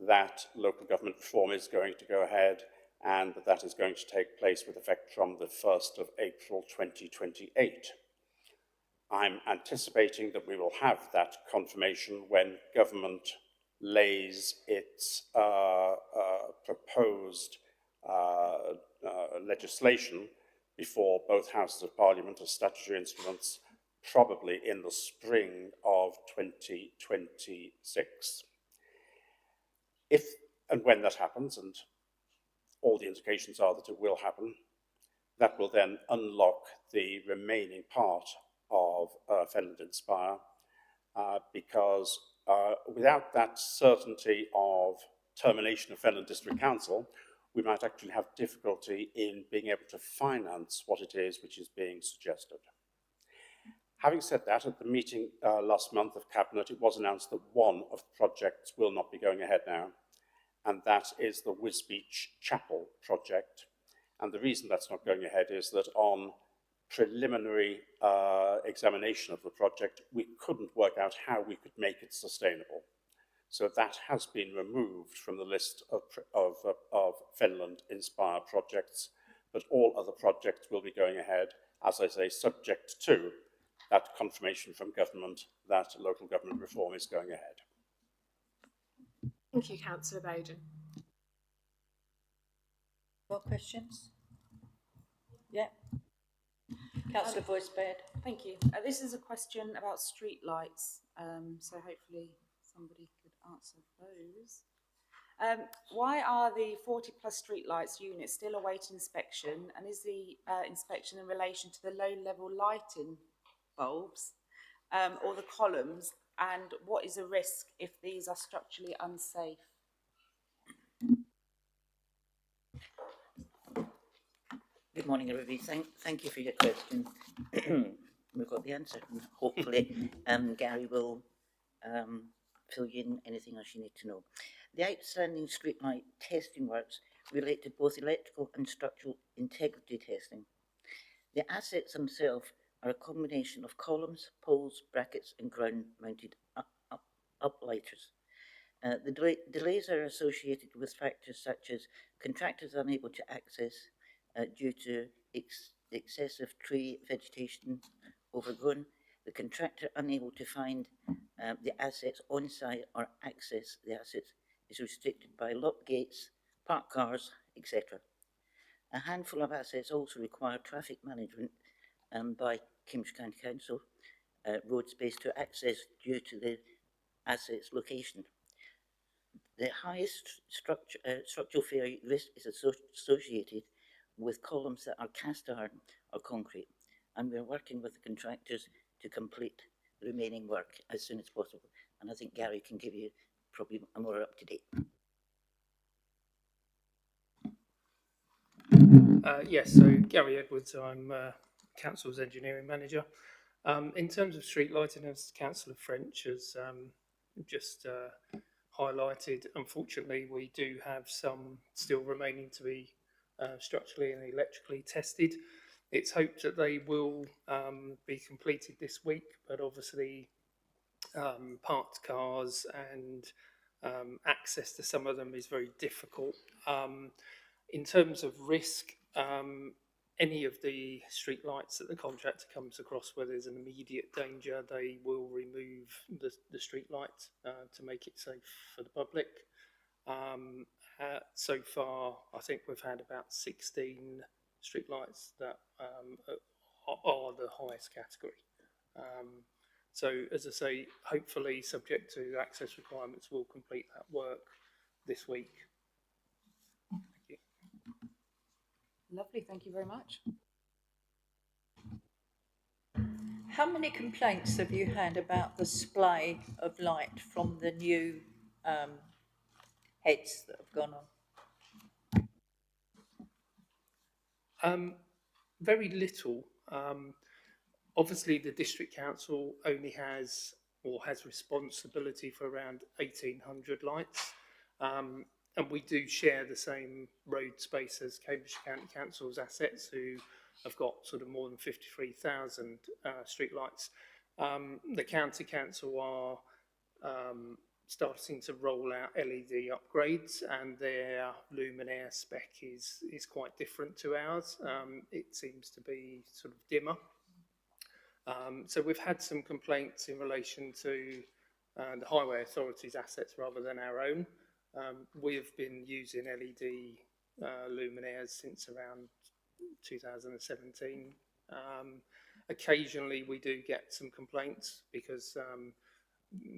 that local government reform is going to go ahead and that is going to take place with effect from the 1st of April 2028. I'm anticipating that we will have that confirmation when government lays its proposed legislation before both houses of parliament as statutory instruments, probably in the spring of 2026. If and when that happens, and all the indications are that it will happen, that will then unlock the remaining part of Finland Inspire, because without that certainty of termination of Finland District Council, we might actually have difficulty in being able to finance what it is which is being suggested. Having said that, at the meeting last month of Cabinet, it was announced that one of the projects will not be going ahead now, and that is the Wisbech Chapel project. And the reason that's not going ahead is that on preliminary examination of the project, we couldn't work out how we could make it sustainable. So that has been removed from the list of Finland Inspire projects, but all other projects will be going ahead, as I say, subject to that confirmation from government that local government reform is going ahead. Thank you, Councillor Bowden. More questions? Yeah. Councillor Boyce-Baird. Thank you. This is a question about street lights, so hopefully somebody could answer those. Why are the 40-plus streetlights units still awaiting inspection, and is the inspection in relation to the low-level lighting bulbs? or the columns, and what is the risk if these are structurally unsafe? Good morning, everybody. Thank you for your question. We've got the answer, and hopefully Gary will fill you in anything else you need to know. The outstanding streetlight testing works relate to both electrical and structural integrity testing. The assets themselves are a combination of columns, poles, brackets, and ground-mounted uplighters. The delays are associated with factors such as contractors unable to access due to excessive tree vegetation overgrown, the contractor unable to find the assets on site or access the assets is restricted by locked gates, parked cars, etc. A handful of assets also require traffic management by Cambridge County Council road space to access due to the asset's location. The highest structural failure risk is associated with columns that are cast iron or concrete, and we're working with the contractors to complete the remaining work as soon as possible. And I think Gary can give you probably a more up-to-date. Yes, so Gary Edwards, I'm Council's Engineering Manager. In terms of street lighting, as Councillor French has just highlighted, unfortunately we do have some still remaining to be structurally and electrically tested. It's hoped that they will be completed this week, but obviously parked cars and access to some of them is very difficult. In terms of risk, any of the street lights that the contractor comes across where there's an immediate danger, they will remove the street light to make it safe for the public. So far, I think we've had about 16 street lights that are the highest category. So as I say, hopefully subject to access requirements, we'll complete that work this week. Thank you. Lovely, thank you very much. How many complaints have you had about the display of light from the new heads that have gone on? Very little. Obviously, the district council only has responsibility for around 1,800 lights, and we do share the same road space as Cambridge County Council's assets, who have got sort of more than 53,000 street lights. The county council are starting to roll out LED upgrades, and their luminaire spec is quite different to ours. It seems to be sort of dimmer. So we've had some complaints in relation to the Highway Authority's assets rather than our own. We've been using LED luminaires since around 2017. Occasionally we do get some complaints because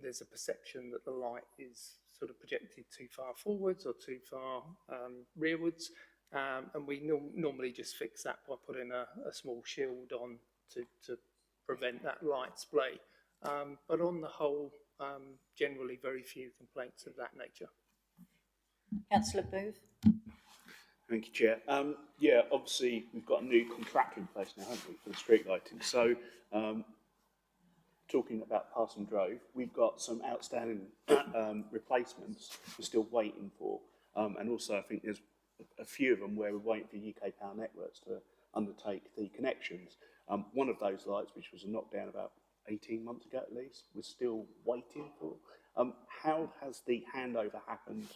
there's a perception that the light is sort of projected too far forwards or too far rearwards, and we normally just fix that by putting a small shield on to prevent that light display. But on the whole, generally very few complaints of that nature. Councillor Booth? Thank you, Chair. Yeah, obviously we've got a new contractor in place now, haven't we, for the street lighting. So talking about Parson Drove, we've got some outstanding replacements we're still waiting for. And also I think there's a few of them where we're waiting for UK Power Networks to undertake the connections. One of those lights, which was a knockdown about 18 months ago at least, we're still waiting for. How has the handover happened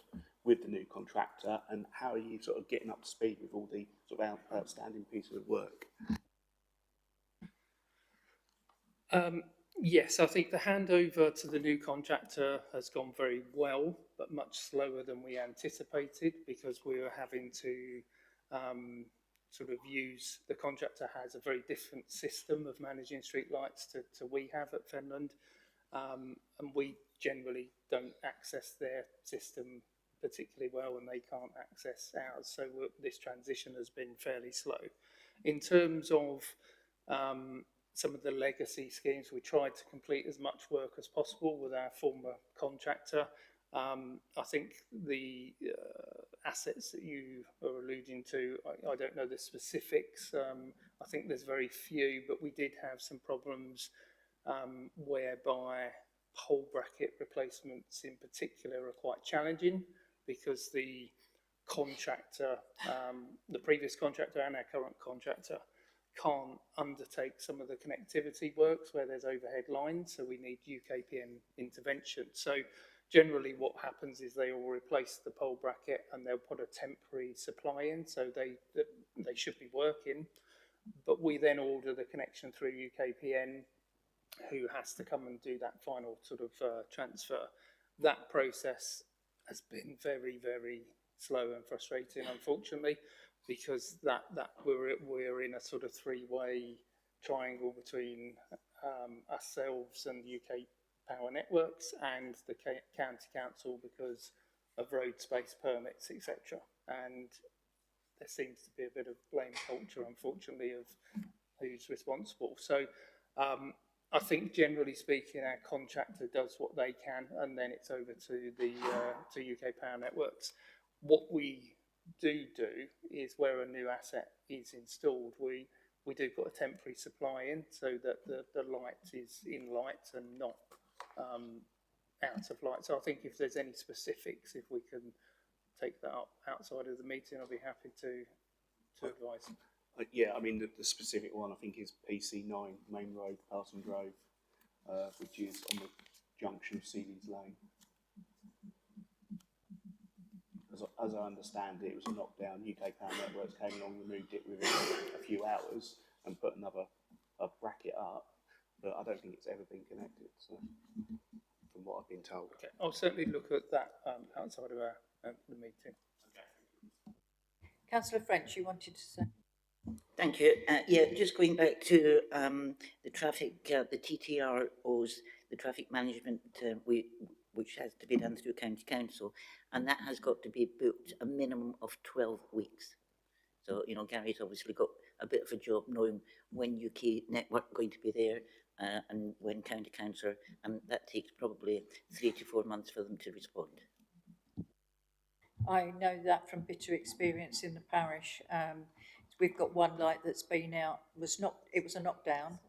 with the new contractor, and how are you sort of getting up to speed with all the sort of outstanding pieces of work? Yes, I think the handover to the new contractor has gone very well, but much slower than we anticipated, because we were having to sort of use, the contractor has a very different system of managing streetlights to we have at Fenland, and we generally don't access their system particularly well, and they can't access ours, so this transition has been fairly slow. In terms of some of the legacy schemes. We tried to complete as much work as possible with our former contractor. I think the assets that you are alluding to, I don't know the specifics. I think there's very few, but we did have some problems whereby pole bracket replacements in particular are quite challenging because the contractor, the previous contractor and our current contractor can't undertake some of the connectivity works where there's overhead lines, so we need UKPN intervention. So generally what happens is they will replace the pole bracket and they'll put a temporary supply in, so they should be working, but we then order the connection through UKPN, who has to come and do that final sort of transfer. That process has been very, very slow and frustrating, unfortunately, because that we're in a sort of three-way triangle between ourselves and UK Power Networks and the county council because of road space permits, etc. And there seems to be a bit of blame culture, unfortunately, of who's responsible. So I think, generally speaking, our contractor does what they can, and then it's over to the to UK Power Networks. What we do is where a new asset is installed, we do put a temporary supply in so that the light is in light and not out of light. So I think if there's any specifics, if we can take that up outside of the meeting, I'll be happy to advise. Yeah, I mean, the specific one I think is PC9, Main Road, Parson Grove, which is on the junction of Seeley's Lane. As I understand it, it was a knockdown. UK Power Networks came along, removed it within a few hours and put another bracket up, but I don't think it's ever been connected, so, from what I've been told. Okay, I'll certainly look at that outside of the meeting. Okay. Councillor French, you wanted to say? Thank you. Yeah, just going back to the traffic, the TTROs, the traffic management, which has to be done through County Council, and that has got to be booked a minimum of 12 weeks. So, you know, Gary's obviously got a bit of a job knowing when UK Network are going to be there and when County Council, and that takes probably 3 to 4 months for them to respond. I know that from bitter experience in the parish. We've got one light that's been out, it was a knockdown,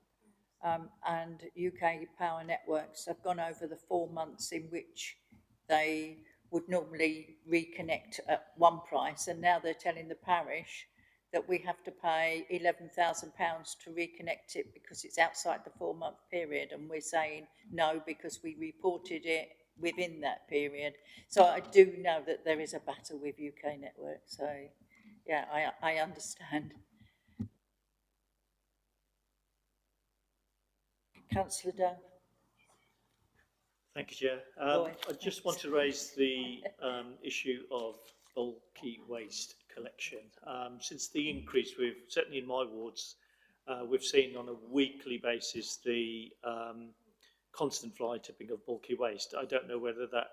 and UK Power Networks have gone over the 4 months in which they would normally reconnect at one price, and now they're telling the parish that we have to pay £11,000 to reconnect it because it's outside the 4 month period, and we're saying no because we reported it within that period. So I do know that there is a battle with UK Network, so yeah, I understand. Councillor Dow. Thank you, Chair. I just want to raise the issue of bulky waste collection. Since the increase, certainly in my wards, we've seen on a weekly basis the constant fly tipping of bulky waste. I don't know whether that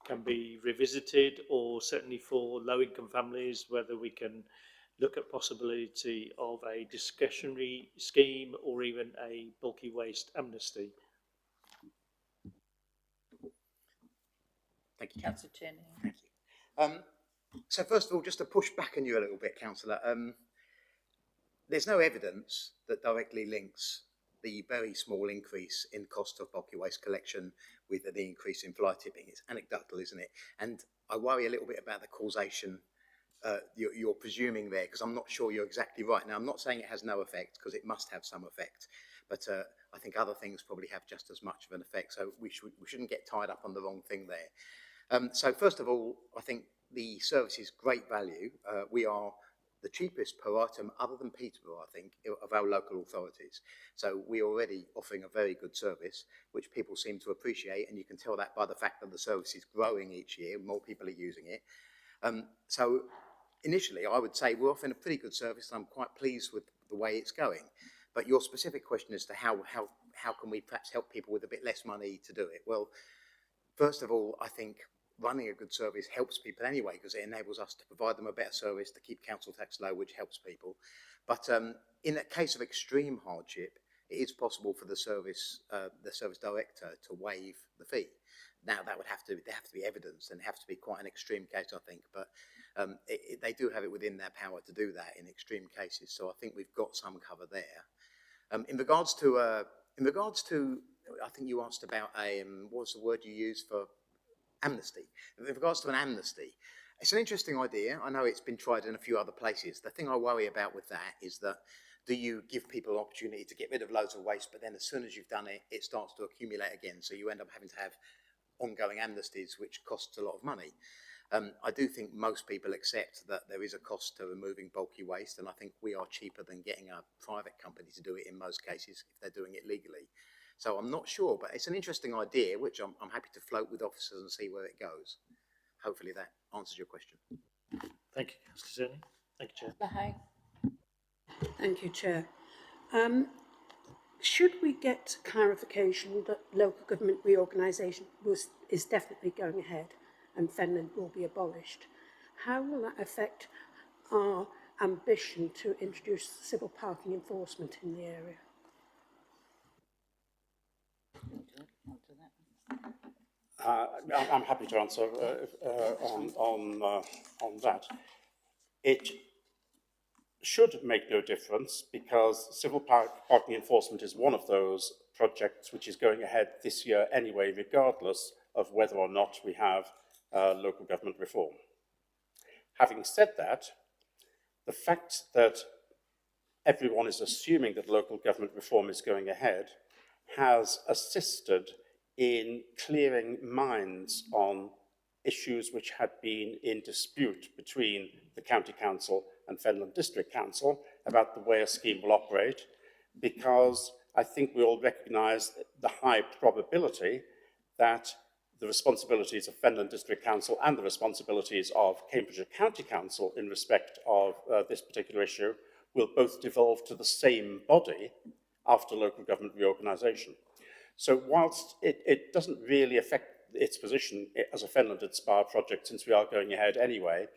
can be revisited, or certainly for low-income families, whether we can look at possibility of a discretionary scheme or even a bulky waste amnesty. Thank you, Councillor Tierney. Thank you. So first of all, just to push back on you a little bit, Councillor, there's no evidence that directly links the very small increase in cost of bulky waste collection with the increase in fly tipping. It's anecdotal, isn't it? And I worry a little bit about the causation you're presuming there, because I'm not sure you're exactly right. Now, I'm not saying it has no effect, because it must have some effect, but I think other things probably have just as much of an effect, so we shouldn't get tied up on the wrong thing there. So first of all, I think the service is great value. We are the cheapest per item, other than Peterborough, I think, of our local authorities. So we're already offering a very good service, which people seem to appreciate, and you can tell that by the fact that the service is growing each year, more people are using it. So initially, I would say we're offering a pretty good service, and I'm quite pleased with the way it's going. But your specific question as to how can we perhaps help people with a bit less money to do it? Well, first of all, I think running a good service helps people anyway, because it enables us to provide them a better service, to keep council tax low, which helps people. But in a case of extreme hardship, it is possible for the service director to waive the fee. Now there have to be evidence, and have to be quite an extreme case, I think, but they do have it within their power to do that in extreme cases. So I think we've got some cover there. In regards to, I think you asked about what was the word you used for amnesty? In regards to an amnesty, it's an interesting idea. I know it's been tried in a few other places. The thing I worry about with that is that, do you give people an opportunity to get rid of loads of waste, but then as soon as you've done it, it starts to accumulate again. So you end up having to have ongoing amnesties, which costs a lot of money. I do think most people accept that there is a cost to removing bulky waste, and I think we are cheaper than getting a private company to do it in most cases if they're doing it legally. So I'm not sure, but it's an interesting idea, which I'm happy to float with officers and see where it goes. Hopefully that answers your question. Thank you, Councillor Zerni. Thank you, Chair. Mahone. Thank you, Chair. Should we get clarification that local government reorganisation is definitely going ahead and Fenland will be abolished, how will that affect our ambition to introduce civil parking enforcement in the area? I'm happy to answer on that. It should make no difference, because civil parking enforcement is one of those projects which is going ahead this year anyway, regardless of whether or not we have local government reform. Having said that, the fact that everyone is assuming that local government reform is going ahead has assisted in clearing minds on issues which had been in dispute between the County Council and Fenland District Council about the way a scheme will operate, because I think we all recognise the high probability that the responsibilities of Fenland District Council and the responsibilities of Cambridgeshire County Council in respect of this particular issue will both devolve to the same body after local government reorganisation. So whilst it doesn't really affect its position as a Fenland and Spa project, since we are going ahead anyway,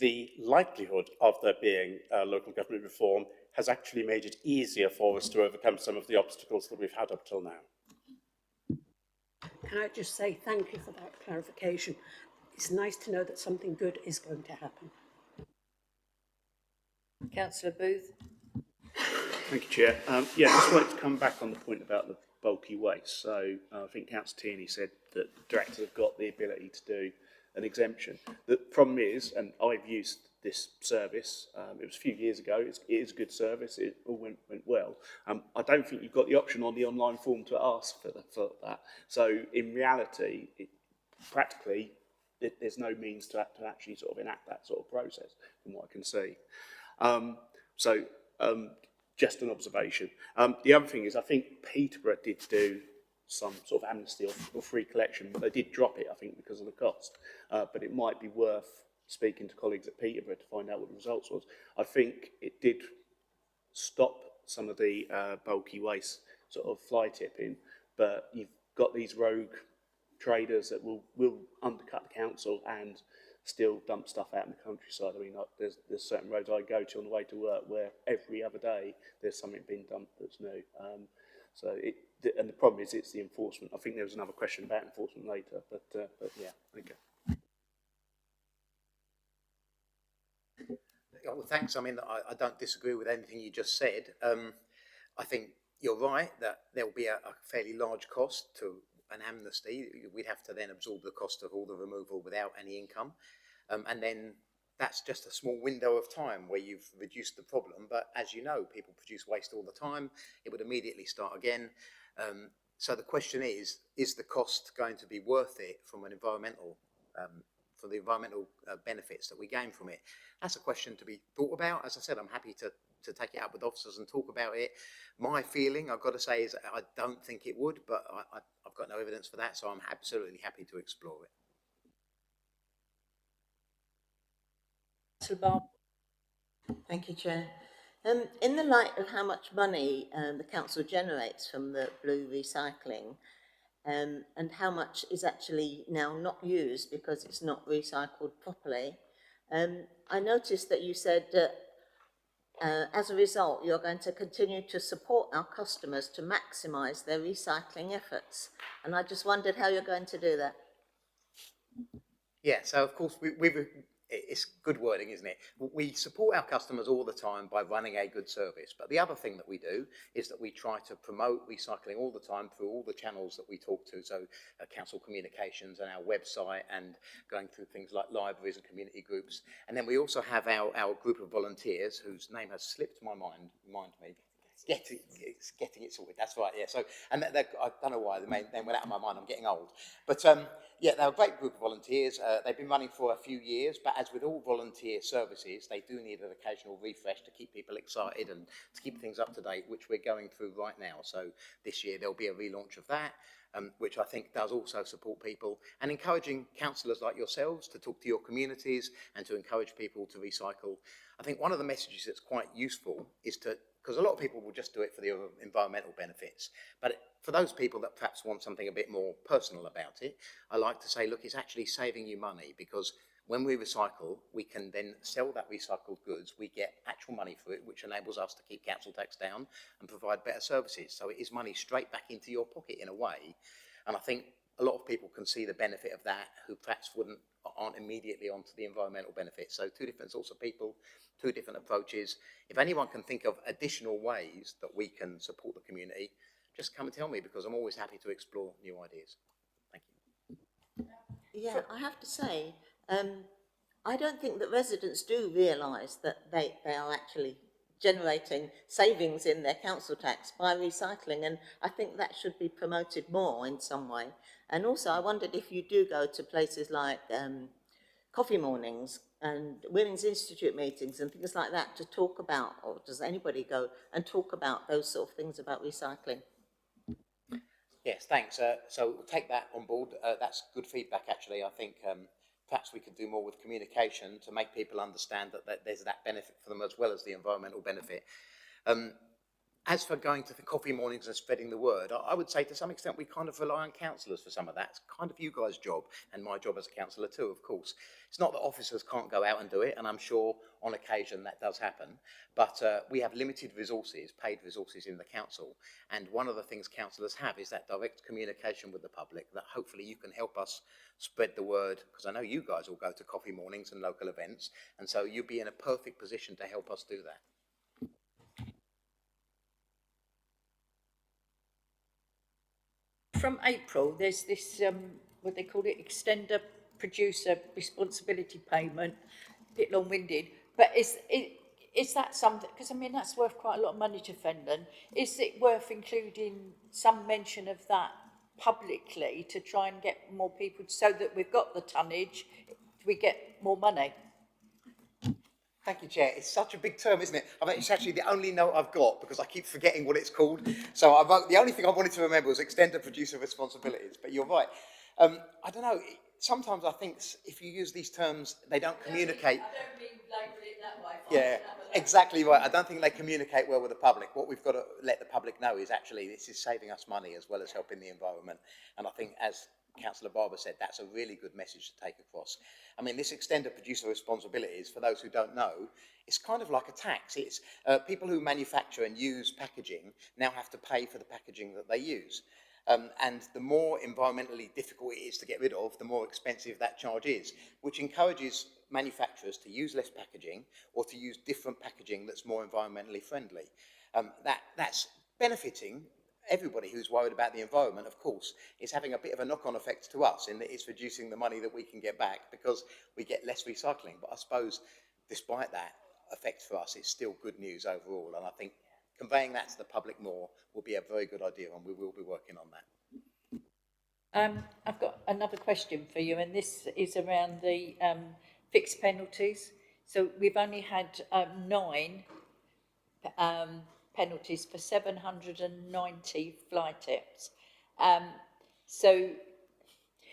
the likelihood of there being local government reform has actually made it easier for us to overcome some of the obstacles that we've had up till now. Can I just say thank you for that clarification? It's nice to know that something good is going to happen. Councillor Booth. Thank you, Chair. Yeah, I just wanted to come back on the point about the bulky waste. So I think Councillor Tierney said that directors have got the ability to do an exemption. The problem is, and I've used this service, it was a few years ago, it is a good service, it all went well. I don't think you've got the option on the online form to ask for that. So in reality, practically, there's no means to actually sort of enact that sort of process, from what I can see. Just an observation. The other thing is, I think Peterborough did do some sort of amnesty or free collection, but they did drop it, I think, because of the cost. But it might be worth speaking to colleagues at Peterborough to find out what the results was. I think it did stop some of the bulky waste sort of fly tipping, but you've got these rogue traders that will undercut the council and still dump stuff out in the countryside. I mean, there's certain roads I go to on the way to work where every other day there's something being dumped that's new. And the problem is it's the enforcement. I think there was another question about enforcement later, but yeah, okay. Well, thanks. I mean, I don't disagree with anything you just said. I think you're right that there will be a fairly large cost to an amnesty. We'd have to then absorb the cost of all the removal without any income. And then that's just a small window of time where you've reduced the problem. But as you know, people produce waste all the time. It would immediately start again. So the question is the cost going to be worth it from an environmental for the environmental benefits that we gain from it? That's a question to be thought about. As I said, I'm happy to take it up with officers and talk about it. My feeling, I've got to say, is I don't think it would, but I've got no evidence for that, so I'm absolutely happy to explore it. Thank you, Chair. In the light of how much money the council generates from the blue recycling, and how much is actually now not used because it's not recycled properly, I noticed that you said that as a result, you're going to continue to support our customers to maximise their recycling efforts. And I just wondered how you're going to do that. Yeah, so of course it's good wording, isn't it? We support our customers all the time by running a good service. But the other thing that we do is that we try to promote recycling all the time through all the channels that we talk to. So council communications and our website, and going through things like libraries and community groups. And then we also have our group of volunteers whose name has slipped my mind. Remind me. Getting it sorted. That's right. Yeah. So, and I don't know why the name went out of my mind. I'm getting old, but yeah, they're a great group of volunteers. They've been running for a few years, but as with all volunteer services, they do need an occasional refresh to keep people excited and to keep things up to date, which we're going through right now. So this year there'll be a relaunch of that. Which I think does also support people, and encouraging councillors like yourselves to talk to your communities and to encourage people to recycle. I think one of the messages that's quite useful is to, because a lot of people will just do it for the environmental benefits, but for those people that perhaps want something a bit more personal about it, I like to say, look, it's actually saving you money, because when we recycle, we can then sell that recycled goods. We get actual money for it, which enables us to keep council tax down and provide better services. So it is money straight back into your pocket in a way. And I think a lot of people can see the benefit of that who perhaps aren't immediately onto the environmental benefits. So two different sorts of people, two different approaches. If anyone can think of additional ways that we can support the community, just come and tell me, because I'm always happy to explore new ideas. Thank you. Yeah, I have to say, I don't think that residents do realise that they are actually generating savings in their council tax by recycling, and I think that should be promoted more in some way. And also, I wondered if you do go to places like coffee mornings and Women's Institute meetings and things like that to talk about, or does anybody go and talk about those sort of things about recycling? Yes, thanks. So we'll take that on board. That's good feedback, actually. I think perhaps we could do more with communication to make people understand that there's that benefit for them as well as the environmental benefit. As for going to the coffee mornings and spreading the word, I would say to some extent we kind of rely on councillors for some of that. It's kind of you guys' job, and my job as a councillor too, of course. It's not that officers can't go out and do it, and I'm sure on occasion that does happen, but we have limited resources, paid resources in the council, and one of the things councillors have is that direct communication with the public, that hopefully you can help us spread the word, because I know you guys all go to coffee mornings and local events, and so you'll be in a perfect position to help us do that. From April, there's this, what they call it, extender producer responsibility payment, a bit long-winded, but is that something, because I mean that's worth quite a lot of money to Fenland, is it worth including some mention of that publicly to try and get more people, so that we've got the tonnage, we get more money? Thank you, Chair. It's such a big term, isn't it? It's actually the only note I've got because I keep forgetting what it's called. So I wrote, the only thing I wanted to remember was extended producer responsibilities, but you're right. I don't know, sometimes I think if you use these terms, they don't communicate. I don't mean label it that way. Yeah, exactly right. I don't think they communicate well with the public. What we've got to let the public know is actually this is saving us money as well as helping the environment. And I think, as Councillor Barber said, that's a really good message to take across. I mean, this extended producer responsibilities, for those who don't know, it's kind of like a tax. It's people who manufacture and use packaging now have to pay for the packaging that they use. And the more environmentally difficult it is to get rid of, the more expensive that charge is, which encourages manufacturers to use less packaging or to use different packaging that's more environmentally friendly. That's benefiting everybody who's worried about the environment, of course. It's having a bit of a knock-on effect to us in that it's reducing the money that we can get back because we get less recycling. But I suppose, despite that effect for us, it's still good news overall. And I think conveying that to the public more will be a very good idea, and we will be working on that. I've got another question for you, and this is around the fixed penalties. So we've only had 9 penalties for 790 fly tips. So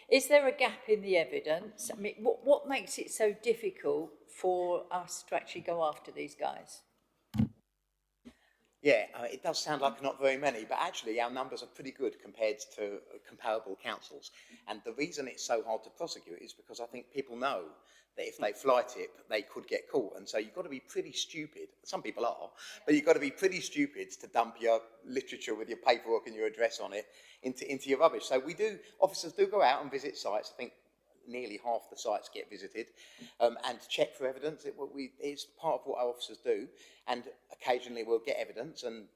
is there a gap in the evidence? I mean, what makes it so difficult for us to actually go after these guys? Yeah, it does sound like not very many, but actually our numbers are pretty good compared to comparable councils. And the reason it's so hard to prosecute is because I think people know that if they fly tip, they could get caught. And so you've got to be pretty stupid. Some people are, but you've got to be pretty stupid to dump your literature with your paperwork and your address on it into your rubbish. So officers do go out and visit sites. I think nearly half the sites get visited, and check for evidence. It's part of what our officers do, and occasionally we'll get evidence and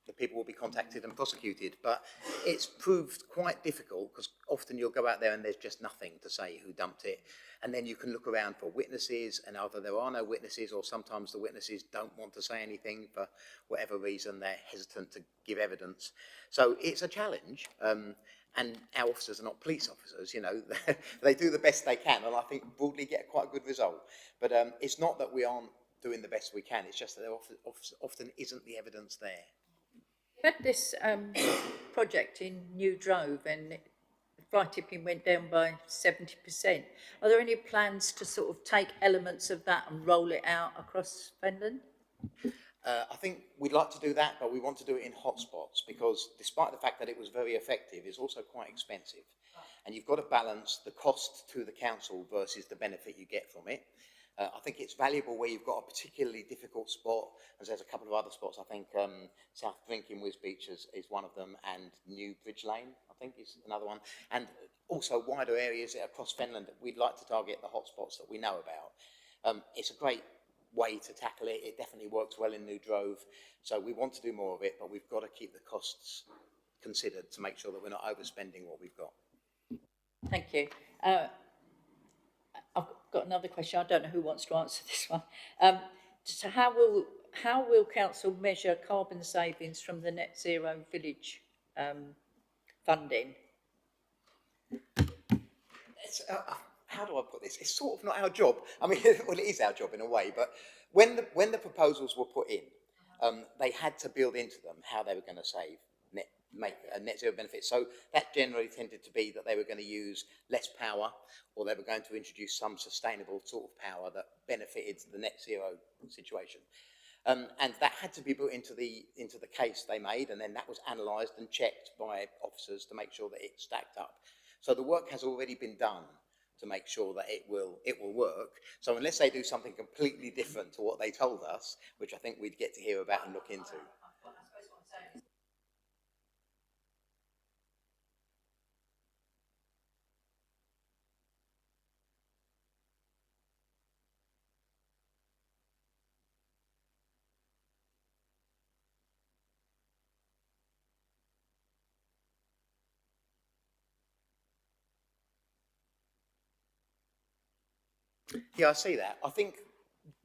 the people will be contacted and prosecuted. But it's proved quite difficult because often you'll go out there and there's just nothing to say who dumped it. And then you can look around for witnesses, and either there are no witnesses or sometimes the witnesses don't want to say anything for whatever reason. They're hesitant to give evidence. So it's a challenge. And our officers are not police officers, they do the best they can, and I think broadly get quite a good result. But it's not that we aren't doing the best we can, it's just that there often isn't the evidence there. We had this project in New Drove, and fly tipping went down by 70%. Are there any plans to sort of take elements of that and roll it out across Fenland? I think we'd like to do that, but we want to do it in hotspots because despite the fact that it was very effective, it's also quite expensive. And you've got to balance the cost to the council versus the benefit you get from it. I think it's valuable where you've got a particularly difficult spot, as there's a couple of other spots. I think South Brink in Wisbeach is one of them, and New Bridge Lane, I think, is another one. And also wider areas across Fenland. We'd like to target the hotspots that we know about. It's a great way to tackle it. It definitely works well in New Drove. So we want to do more of it, but we've got to keep the costs considered to make sure that we're not overspending what we've got. Thank you. I've got another question. I don't know who wants to answer this one. So how will council measure carbon savings from the net zero village funding? How do I put this? It's sort of not our job. I mean, well, it is our job in a way, but when the proposals were put in, they had to build into them how they were going to make a net zero benefit. So that generally tended to be that they were going to use less power, or they were going to introduce some sustainable sort of power that benefited the net zero situation. And that had to be built into the case they made, and then that was analysed and checked by officers to make sure that it stacked up. So the work has already been done to make sure that it will work. So unless they do something completely different to what they told us, which I think we'd get to hear about and look into. Yeah, I see that. I think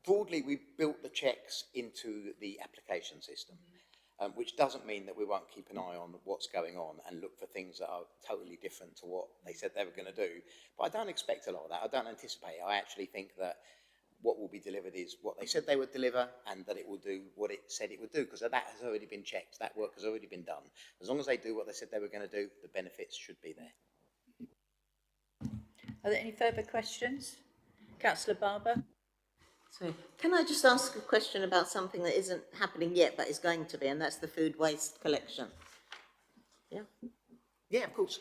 broadly we built the checks into the application system, which doesn't mean that we won't keep an eye on what's going on and look for things that are totally different to what they said they were going to do. But I don't expect a lot of that. I don't anticipate it. I actually think that what will be delivered is what they said they would deliver, and that it will do what it said it would do, because that has already been checked. That work has already been done. As long as they do what they said they were going to do, the benefits should be there. Are there any further questions? Councillor Barber? So, can I just ask a question about something that isn't happening yet but is going to be, and that's the food waste collection? Yeah? Yeah, of course.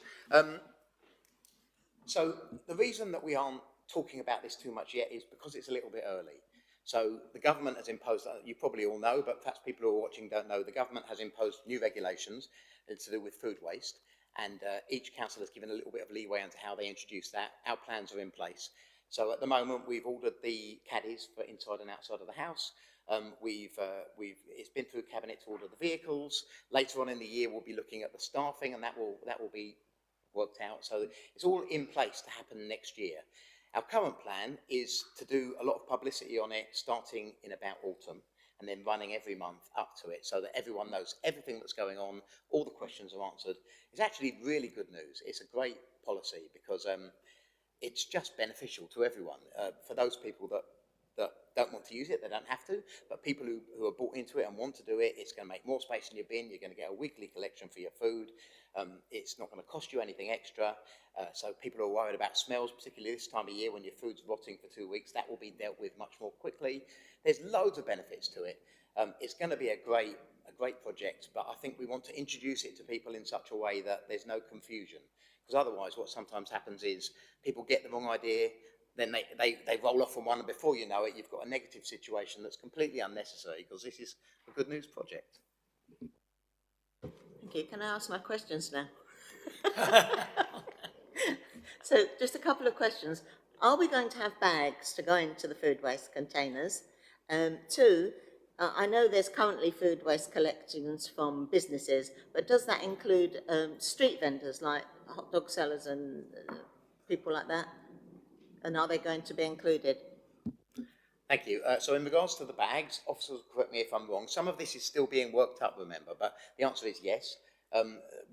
So the reason that we aren't talking about this too much yet is because it's a little bit early. So the government has imposed, you probably all know, but perhaps people who are watching don't know, the government has imposed new regulations to do with food waste, and each council has given a little bit of leeway into how they introduce that. Our plans are in place. So at the moment, we've ordered the caddies for inside and outside of the house. It's been through cabinet to order the vehicles. Later on in the year, we'll be looking at the staffing, and that will be worked out. So it's all in place to happen next year. Our current plan is to do a lot of publicity on it, starting in about autumn, and then running every month up to it, so that everyone knows everything that's going on, all the questions are answered. It's actually really good news. It's a great policy because it's just beneficial to everyone. For those people that don't want to use it, they don't have to, but people who are bought into it and want to do it, it's going to make more space in your bin, you're going to get a weekly collection for your food, it's not going to cost you anything extra, so people who are worried about smells, particularly this time of year when your food's rotting for 2 weeks, that will be dealt with much more quickly. There's loads of benefits to it. It's going to be a great project, but I think we want to introduce it to people in such a way that there's no confusion. Because otherwise what sometimes happens is people get the wrong idea, then they roll off from one, and before you know it, you've got a negative situation that's completely unnecessary, because this is a good news project. Thank you. Can I ask my questions now? So just a couple of questions. Are we going to have bags to go into the food waste containers? Two, I know there's currently food waste collections from businesses, but does that include street vendors like hot dog sellers and people like that? And are they going to be included? Thank you. So in regards to the bags, officers, correct me if I'm wrong, some of this is still being worked up, remember, but the answer is yes.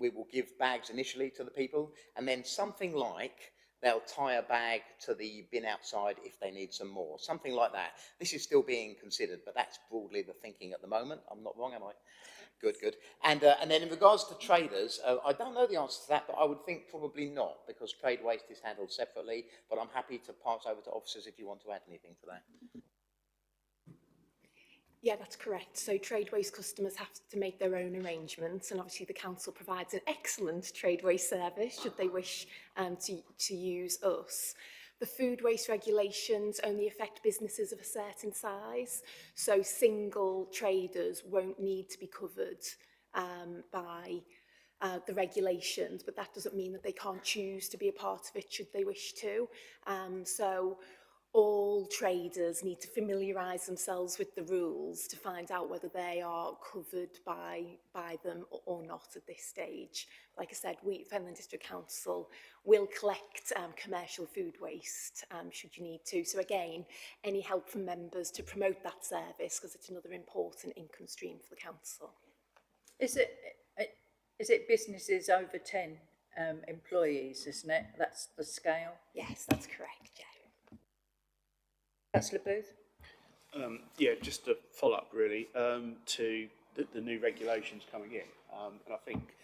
We will give bags initially to the people, and then something like they'll tie a bag to the bin outside if they need some more, something like that. This is still being considered, but that's broadly the thinking at the moment. I'm not wrong, am I? Good, good. And then in regards to traders, I don't know the answer to that, but I would think probably not, because trade waste is handled separately, but I'm happy to pass over to officers if you want to add anything to that. Yeah, that's correct. So trade waste customers have to make their own arrangements, and obviously the council provides an excellent trade waste service should they wish to use us. The food waste regulations only affect businesses of a certain size, so single traders won't need to be covered by the regulations, but that doesn't mean that they can't choose to be a part of it should they wish to. So all traders need to familiarise themselves with the rules to find out whether they are covered by them or not at this stage. Like I said, we, Fenland District Council, will collect commercial food waste should you need to. So again, any help from members to promote that service, because it's another important income stream for the council. Is it businesses over 10 employees, isn't it? That's the scale? Yes, that's correct, yeah. Councillor Booth? Yeah, just to follow up really to the new regulations coming in. And I think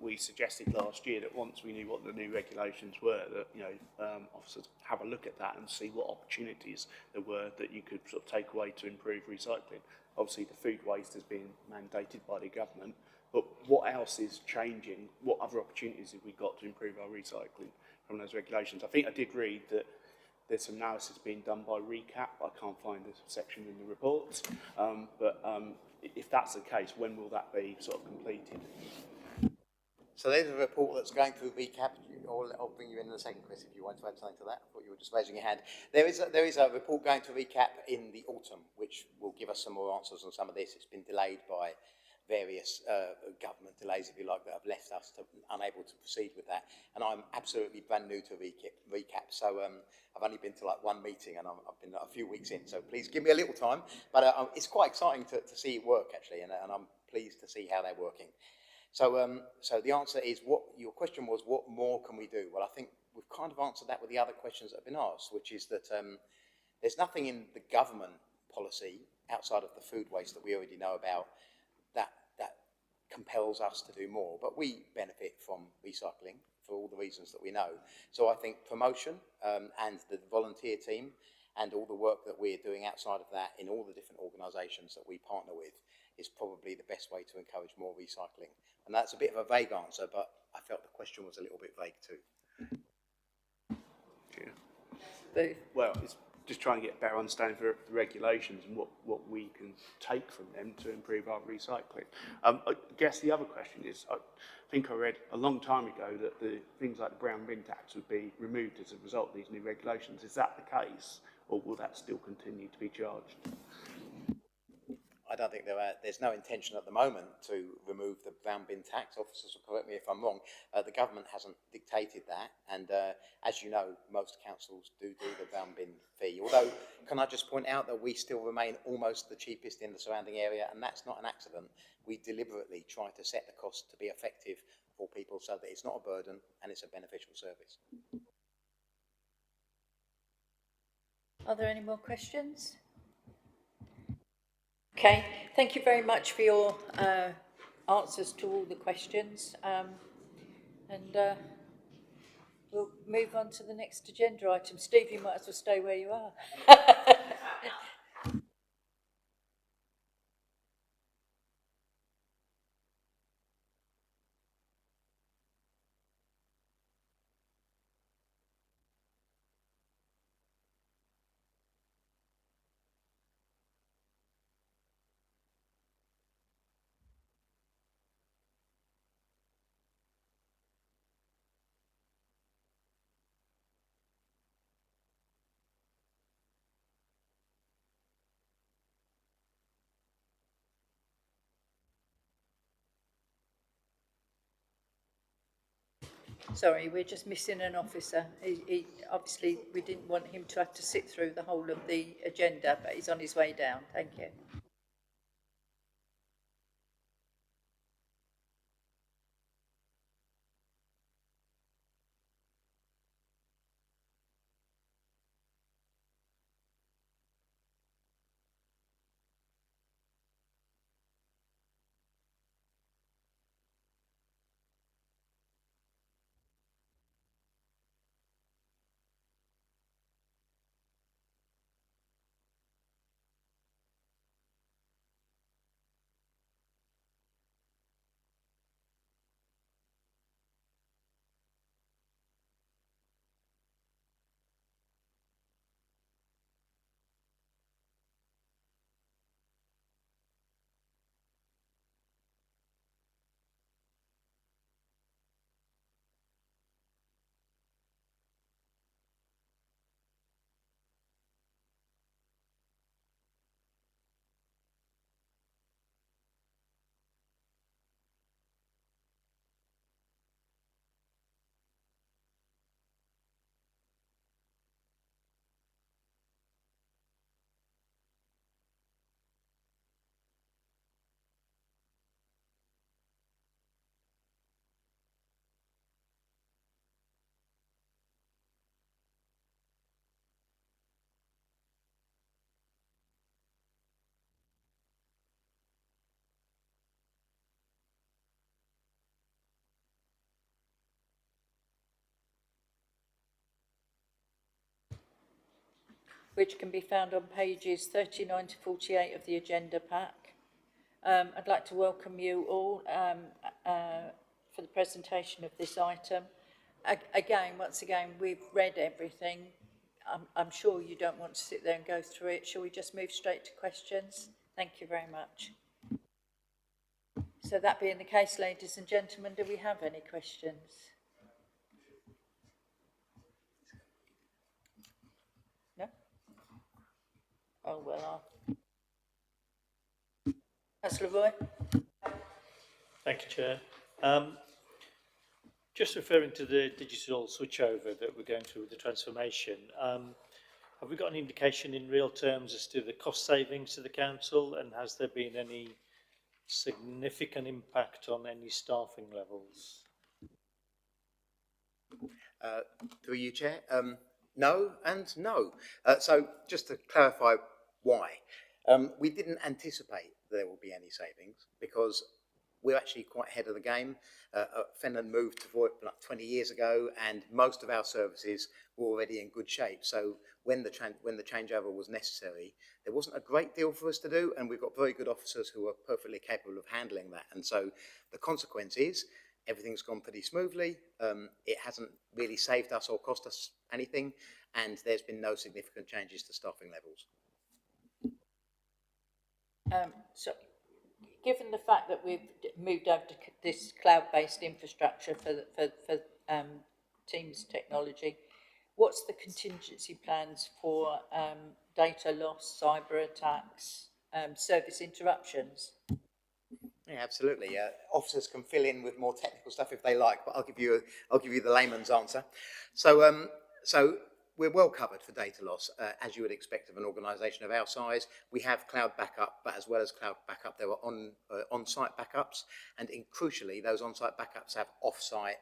we suggested last year that once we knew what the new regulations were, that officers have a look at that and see what opportunities there were that you could sort of take away to improve recycling. Obviously, the food waste has been mandated by the government, but what else is changing? What other opportunities have we got to improve our recycling from those regulations? I think I did read that there's some analysis being done by RECAP. I can't find the section in the report. But if that's the case, when will that be sort of completed? So there's a report that's going through RECAP. I'll bring you in a second, Chris, if you want to add something to that. I thought you were just raising your hand. There is a report going to RECAP in the autumn, which will give us some more answers on some of this. It's been delayed by various government delays, if you like, that have left us unable to proceed with that. And I'm absolutely brand new to RECAP, so I've only been to like one meeting, and I've been a few weeks in, so please give me a little time. But it's quite exciting to see it work, actually, and I'm pleased to see how they're working. So, so the answer is, what your question was, what more can we do? Well, I think we've kind of answered that with the other questions that have been asked, which is that there's nothing in the government policy outside of the food waste that we already know about that compels us to do more. But we benefit from recycling for all the reasons that we know. So I think promotion and the volunteer team and all the work that we're doing outside of that in all the different organisations that we partner with is probably the best way to encourage more recycling. And that's a bit of a vague answer, but I felt the question was a little bit vague too. Yeah. Well, it's just trying to get a better understanding for the regulations and what we can take from them to improve our recycling. I guess the other question is, I think I read a long time ago that the things like the brown bin tax would be removed as a result of these new regulations. Is that the case, or will that still continue to be charged? I don't think there's no intention at the moment to remove the brown bin tax. Officers will correct me if I'm wrong. The government hasn't dictated that, and as you know, most councils do the brown bin fee. Although, can I just point out that we still remain almost the cheapest in the surrounding area, and that's not an accident. We deliberately try to set the cost to be effective for people so that it's not a burden and it's a beneficial service. Are there any more questions? Okay, thank you very much for your answers to all the questions, and we'll move on to the next agenda item. Steve, you might as well stay where you are. Sorry, we're just missing an officer. Obviously, we didn't want him to have to sit through the whole of the agenda, but he's on his way down. Thank you. Which can be found on pages 39 to 48 of the agenda pack. I'd like to welcome you all for the presentation of this item. Once again, we've read everything. I'm sure you don't want to sit there and go through it. Shall we just move straight to questions? Thank you very much. So that being the case, ladies and gentlemen, do we have any questions? No? Oh, well, Councillor Roy? Thank you, Chair. Just referring to the digital switchover that we're going through with the transformation, have we got an indication in real terms as to the cost savings to the council, and has there been any significant impact on any staffing levels? Through you, Chair. No and no. So just to clarify why, we didn't anticipate there will be any savings because we're actually quite ahead of the game. Fenland moved to VoIP like 20 years ago, and most of our services were already in good shape. So when the changeover was necessary, there wasn't a great deal for us to do, and we've got very good officers who are perfectly capable of handling that. And so the consequence is everything's gone pretty smoothly. It hasn't really saved us or cost us anything, and there's been no significant changes to staffing levels. So, given the fact that we've moved over to this cloud-based infrastructure for Teams technology, what's the contingency plans for data loss, cyber attacks, service interruptions? Yeah, absolutely. Officers can fill in with more technical stuff if they like, but I'll give you the layman's answer. So, we're well covered for data loss, as you would expect of an organisation of our size. We have cloud backup, but as well as cloud backup, there are on-site backups, and crucially, those on-site backups have off-site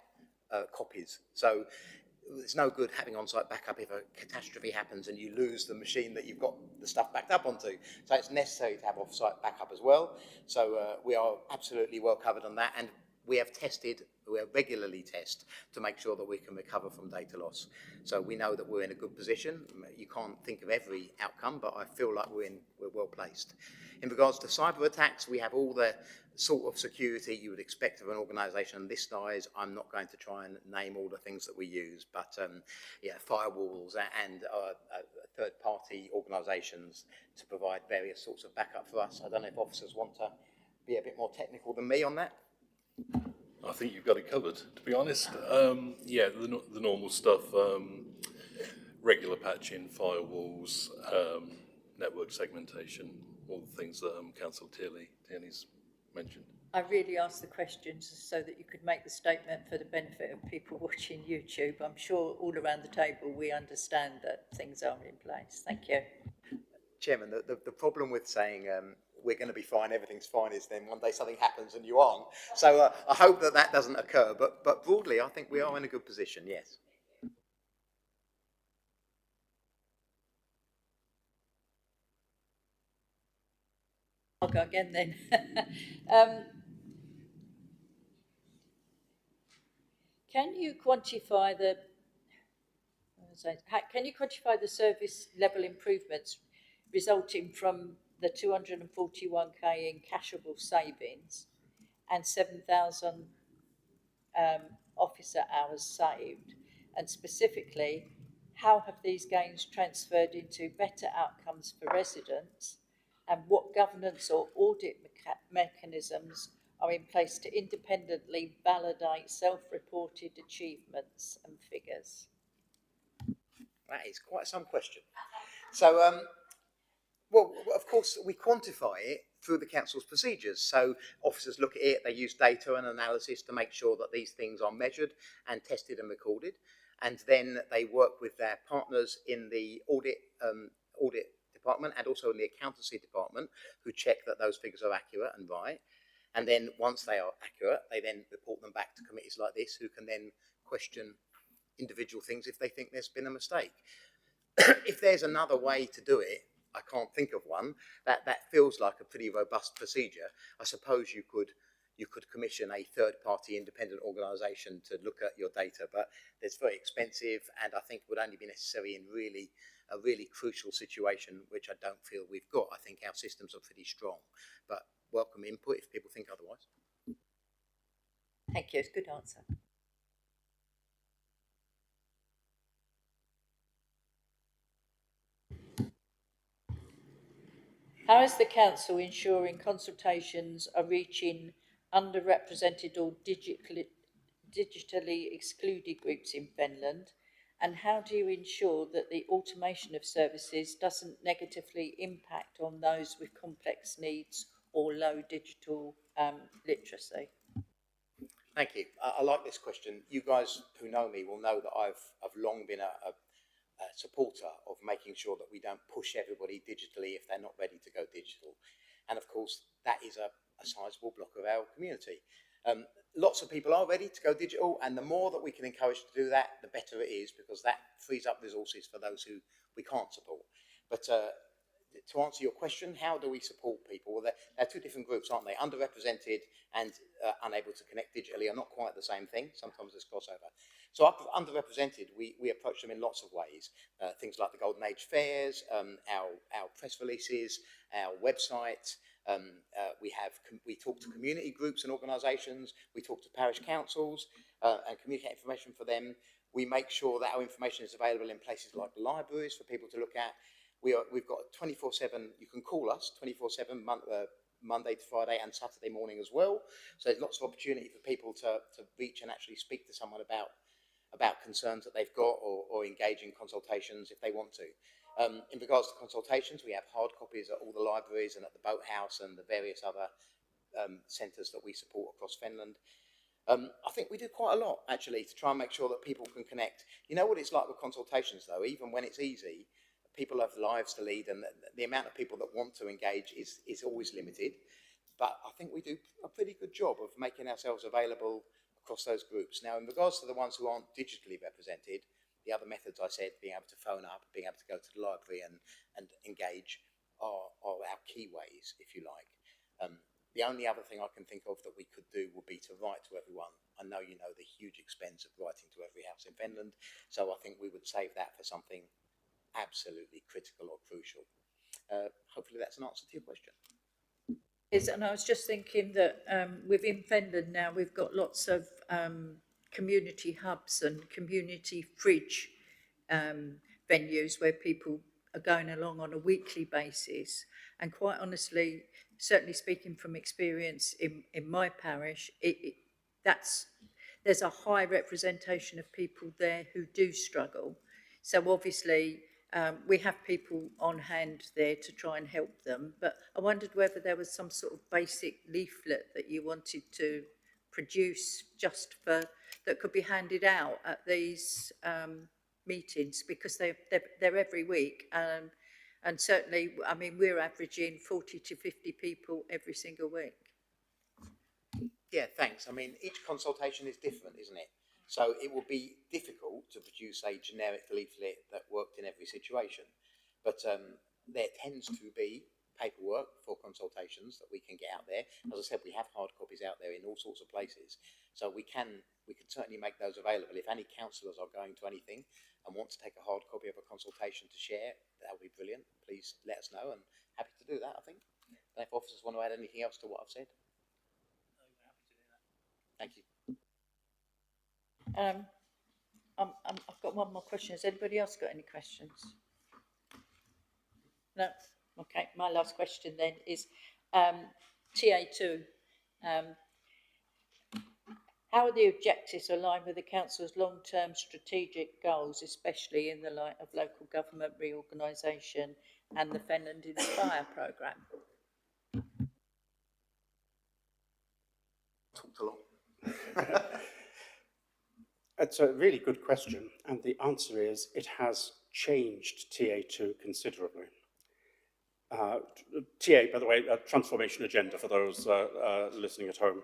copies. So it's no good having on-site backup if a catastrophe happens and you lose the machine that you've got the stuff backed up onto. So it's necessary to have off-site backup as well. So we are absolutely well covered on that, and we regularly test to make sure that we can recover from data loss. So we know that we're in a good position. You can't think of every outcome, but I feel like we're well placed. In regards to cyber attacks, we have all the sort of security you would expect of an organisation this size. I'm not going to try and name all the things that we use, but yeah, firewalls and third-party organisations to provide various sorts of backup for us. I don't know if officers want to be a bit more technical than me on that. I think you've got it covered, to be honest. Yeah, the normal stuff, regular patching, firewalls, network segmentation, all the things that Councillor Tierney's mentioned. I really asked the questions so that you could make the statement for the benefit of people watching YouTube. I'm sure all around the table we understand that things are in place. Thank you. Chairman, the problem with saying we're going to be fine, everything's fine, is then one day something happens and you aren't. So I hope that that doesn't occur. But broadly, I think we are in a good position, yes. I'll go again then. Can you quantify the service level improvements resulting from the 241k in cashable savings and 7,000 officer hours saved? And specifically, how have these gains transferred into better outcomes for residents? And what governance or audit mechanisms are in place to independently validate self-reported achievements and figures? That is quite some question. So, well, of course, we quantify it through the council's procedures. So officers look at it, they use data and analysis to make sure that these things are measured and tested and recorded. And then they work with their partners in the audit department and also in the accountancy department, who check that those figures are accurate and right. And then once they are accurate, they then report them back to committees like this, who can then question individual things if they think there's been a mistake. If there's another way to do it, I can't think of one. That feels like a pretty robust procedure. I suppose you could commission a third-party independent organisation to look at your data, but it's very expensive, and I think would only be necessary in a really crucial situation, which I don't feel we've got. I think our systems are pretty strong, but welcome input if people think otherwise. Thank you. It's a good answer. How is the council ensuring consultations are reaching underrepresented or digitally excluded groups in Finland? And how do you ensure that the automation of services doesn't negatively impact on those with complex needs or low digital literacy? Thank you. I like this question. You guys who know me will know that I've long been a supporter of making sure that we don't push everybody digitally if they're not ready to go digital. And of course, that is a sizable block of our community. Lots of people are ready to go digital, and the more that we can encourage to do that, the better it is, because that frees up resources for those who we can't support. But to answer your question, how do we support people? Well, they're two different groups, aren't they? Underrepresented and unable to connect digitally are not quite the same thing. Sometimes there's crossover. So underrepresented, we approach them in lots of ways. Things like the Golden Age fairs, our press releases, our website. We talk to community groups and organisations. We talk to parish councils and communicate information for them. We make sure that our information is available in places like libraries for people to look at. We've got 24/7, you can call us 24/7, Monday to Friday and Saturday morning as well. So there's lots of opportunity for people to reach and actually speak to someone about concerns that they've got, or engage in consultations if they want to. In regards to consultations, we have hard copies at all the libraries and at the boathouse and the various other centres that we support across Finland. I think we do quite a lot, actually, to try and make sure that people can connect. You know what it's like with consultations, though, even when it's easy, people have lives to lead, and the amount of people that want to engage is always limited. But I think we do a pretty good job of making ourselves available across those groups. Now, in regards to the ones who aren't digitally represented, the other methods I said, being able to phone up, being able to go to the library and engage, are our key ways, if you like. The only other thing I can think of that we could do would be to write to everyone. I know you know the huge expense of writing to every house in Finland, so I think we would save that for something absolutely critical or crucial. Hopefully that's an answer to your question. Yes, and I was just thinking that within Finland now we've got lots of community hubs and community fridge venues where people are going along on a weekly basis. And quite honestly, certainly speaking from experience in my parish, there's a high representation of people there who do struggle. So obviously, we have people on hand there to try and help them, but I wondered whether there was some sort of basic leaflet that you wanted to produce just for, that could be handed out at these meetings, because they're every week. And certainly, I mean, we're averaging 40 to 50 people every single week. Yeah, thanks. I mean, each consultation is different, isn't it? So it will be difficult to produce a generic leaflet that worked in every situation. But there tends to be paperwork for consultations that we can get out there. As I said, we have hard copies out there in all sorts of places. So we can certainly make those available. If any councillors are going to anything and want to take a hard copy of a consultation to share, that would be brilliant. Please let us know, and happy to do that, I think. And if officers want to add anything else to what I've said. Thank you. I've got one more question. Has anybody else got any questions? No? Okay, my last question then is TA2. How are the objectives aligned with the Council's long-term strategic goals, especially in the light of local government reorganisation and the Fenland Inspire programme? Talked a lot. It's a really good question, and the answer is it has changed TA2 considerably. TA, by the way, a transformation agenda for those listening at home.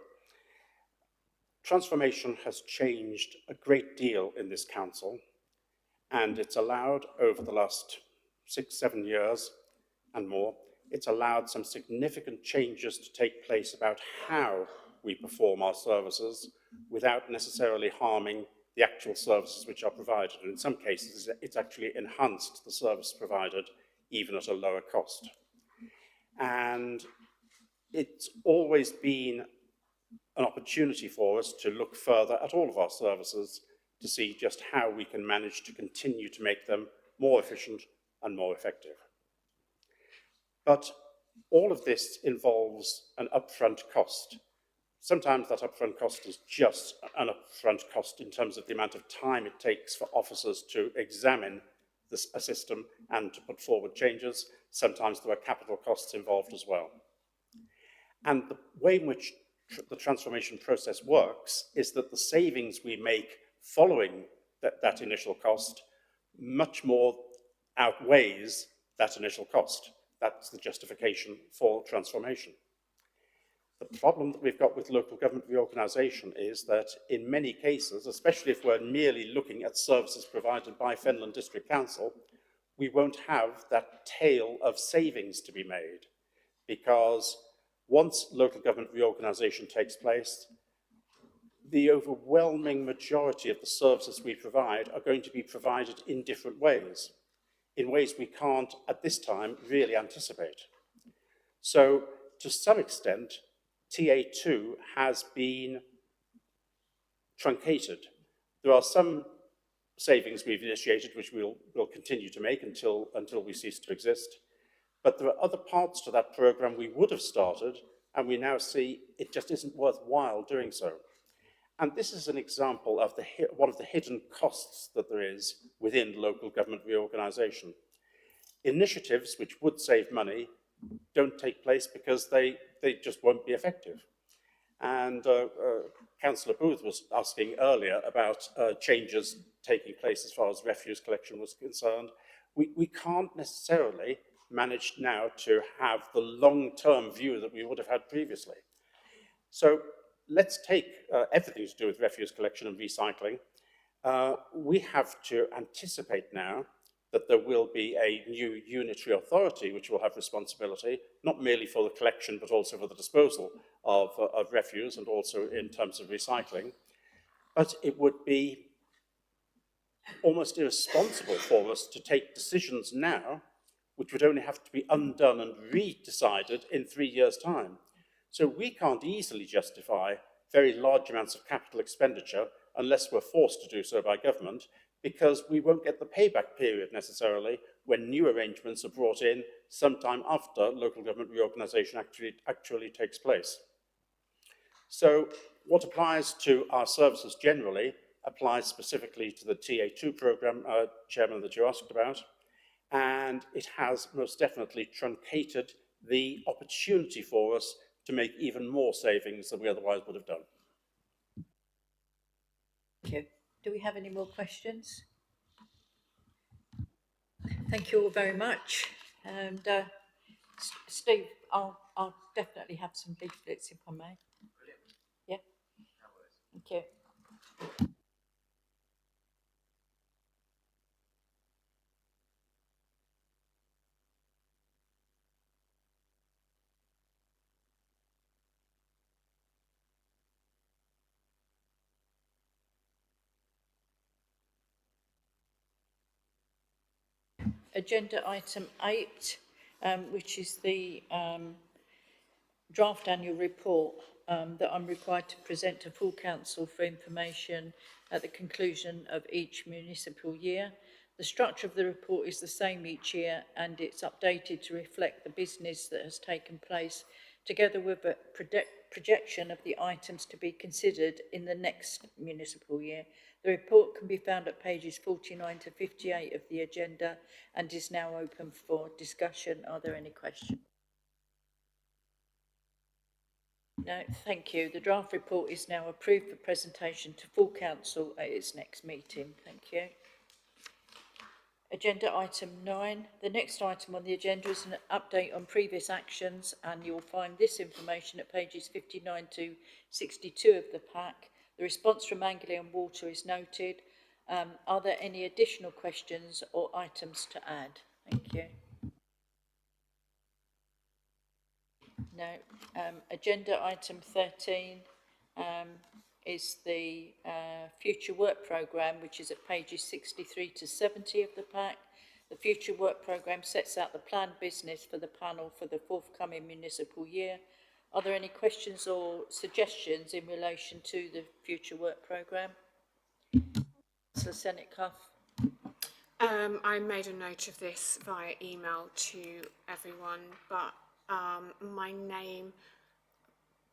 Transformation has changed a great deal in this council, and it's allowed over the last 6-7 years and more, it's allowed some significant changes to take place about how we perform our services without necessarily harming the actual services which are provided. And in some cases, it's actually enhanced the service provided even at a lower cost. And it's always been an opportunity for us to look further at all of our services to see just how we can manage to continue to make them more efficient and more effective. But all of this involves an upfront cost. Sometimes that upfront cost is just an upfront cost in terms of the amount of time it takes for officers to examine a system and to put forward changes. Sometimes there are capital costs involved as well. And the way in which the transformation process works is that the savings we make following that initial cost much more outweighs that initial cost. That's the justification for transformation. The problem that we've got with local government reorganisation is that in many cases, especially if we're merely looking at services provided by Fenland District Council, we won't have that tail of savings to be made, because once local government reorganisation takes place, the overwhelming majority of the services we provide are going to be provided in different ways, in ways we can't at this time really anticipate. So to some extent, TA2 has been truncated. There are some savings we've initiated which we'll continue to make until we cease to exist. But there are other parts to that programme we would have started, and we now see it just isn't worthwhile doing so. And this is an example of one of the hidden costs that there is within local government reorganisation. Initiatives which would save money don't take place because they just won't be effective. And Councillor Booth was asking earlier about changes taking place as far as refuse collection was concerned. We can't necessarily manage now to have the long-term view that we would have had previously. So let's take everything to do with refuse collection and recycling. We have to anticipate now that there will be a new unitary authority which will have responsibility, not merely for the collection, but also for the disposal of refuse and also in terms of recycling. But it would be almost irresponsible for us to take decisions now which would only have to be undone and re-decided in 3 years' time. So we can't easily justify very large amounts of capital expenditure unless we're forced to do so by government, because we won't get the payback period necessarily when new arrangements are brought in sometime after local government reorganisation actually takes place. So what applies to our services generally applies specifically to the TA2 programme, Chairman, that you asked about. and it has most definitely truncated the opportunity for us to make even more savings than we otherwise would have done. Thank you. Do we have any more questions? Thank you all very much. And Steve, I'll definitely have some leaflets if I may. Yeah. Thank you. Agenda item 8, which is the draft annual report that I'm required to present to full council for information at the conclusion of each municipal year. The structure of the report is the same each year, and it's updated to reflect the business that has taken place, together with a projection of the items to be considered in the next municipal year. The report can be found at pages 49 to 58 of the agenda and is now open for discussion. Are there any questions? No, thank you. The draft report is now approved for presentation to full council at its next meeting. Thank you. Agenda item 9. The next item on the agenda is an update on previous actions, and you'll find this information at pages 59 to 62 of the pack. The response from Anglian Water is noted. Are there any additional questions or items to add? Thank you. No. Agenda item 13 is the future work programme, which is at pages 63 to 70 of the pack. The future work programme sets out the planned business for the panel for the forthcoming municipal year. Are there any questions or suggestions in relation to the future work programme? Councillor Senate-Cuff. I made a note of this via email to everyone, but my name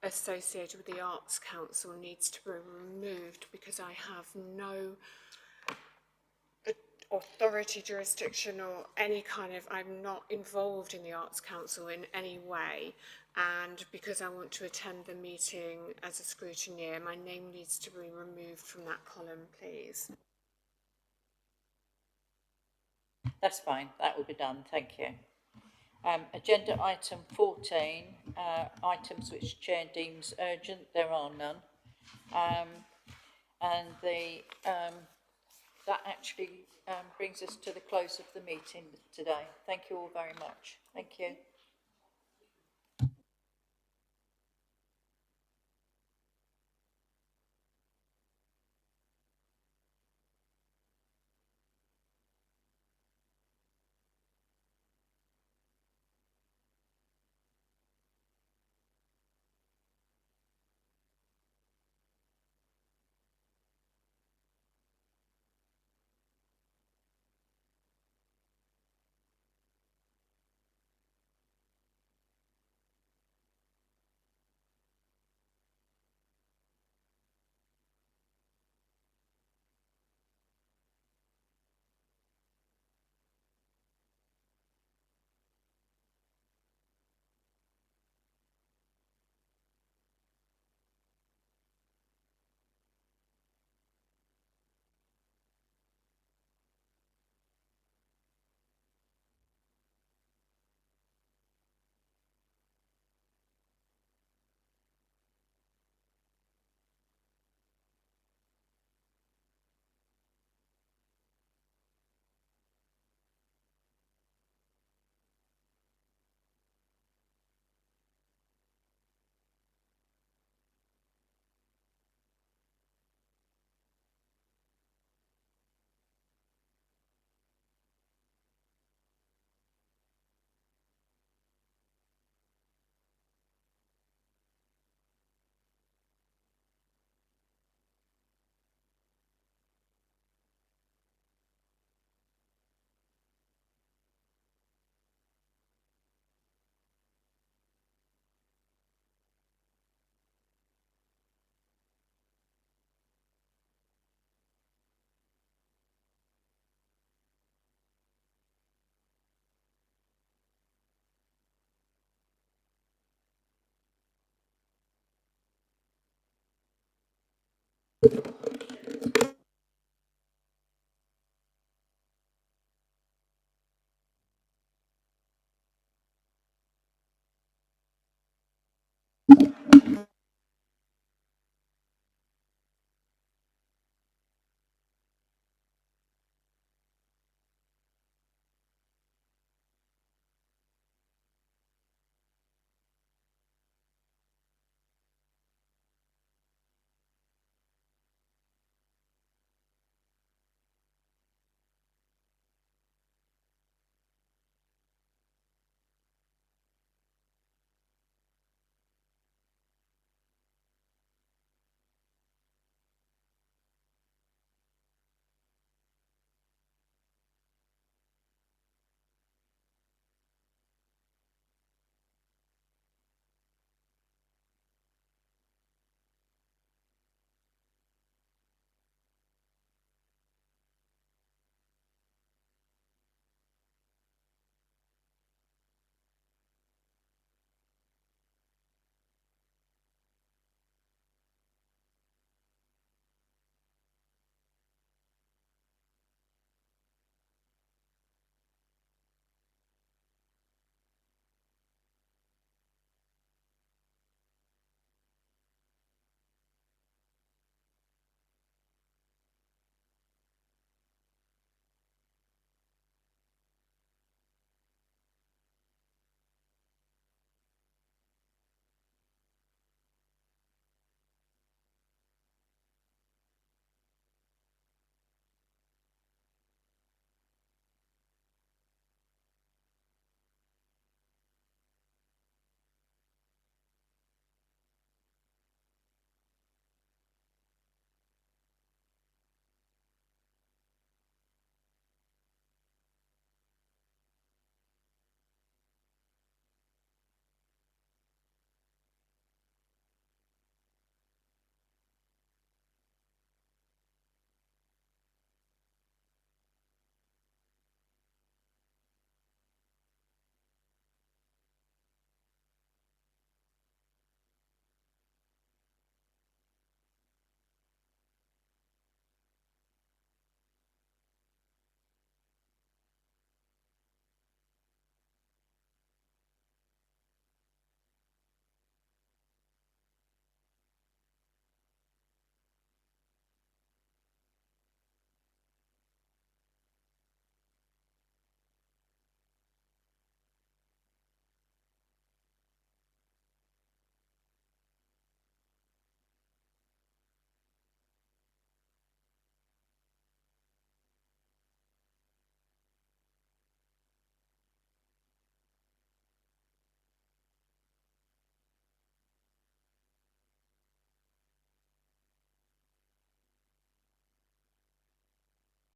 associated with the Arts Council needs to be removed because I have no authority, jurisdiction or any kind of, I'm not involved in the Arts Council in any way, and because I want to attend the meeting as a scrutineer, my name needs to be removed from that column, please. That's fine, that will be done, thank you. Agenda item 14, items which Chair deems urgent, there are none. And that actually brings us to the close of the meeting today. Thank you all very much. Thank you.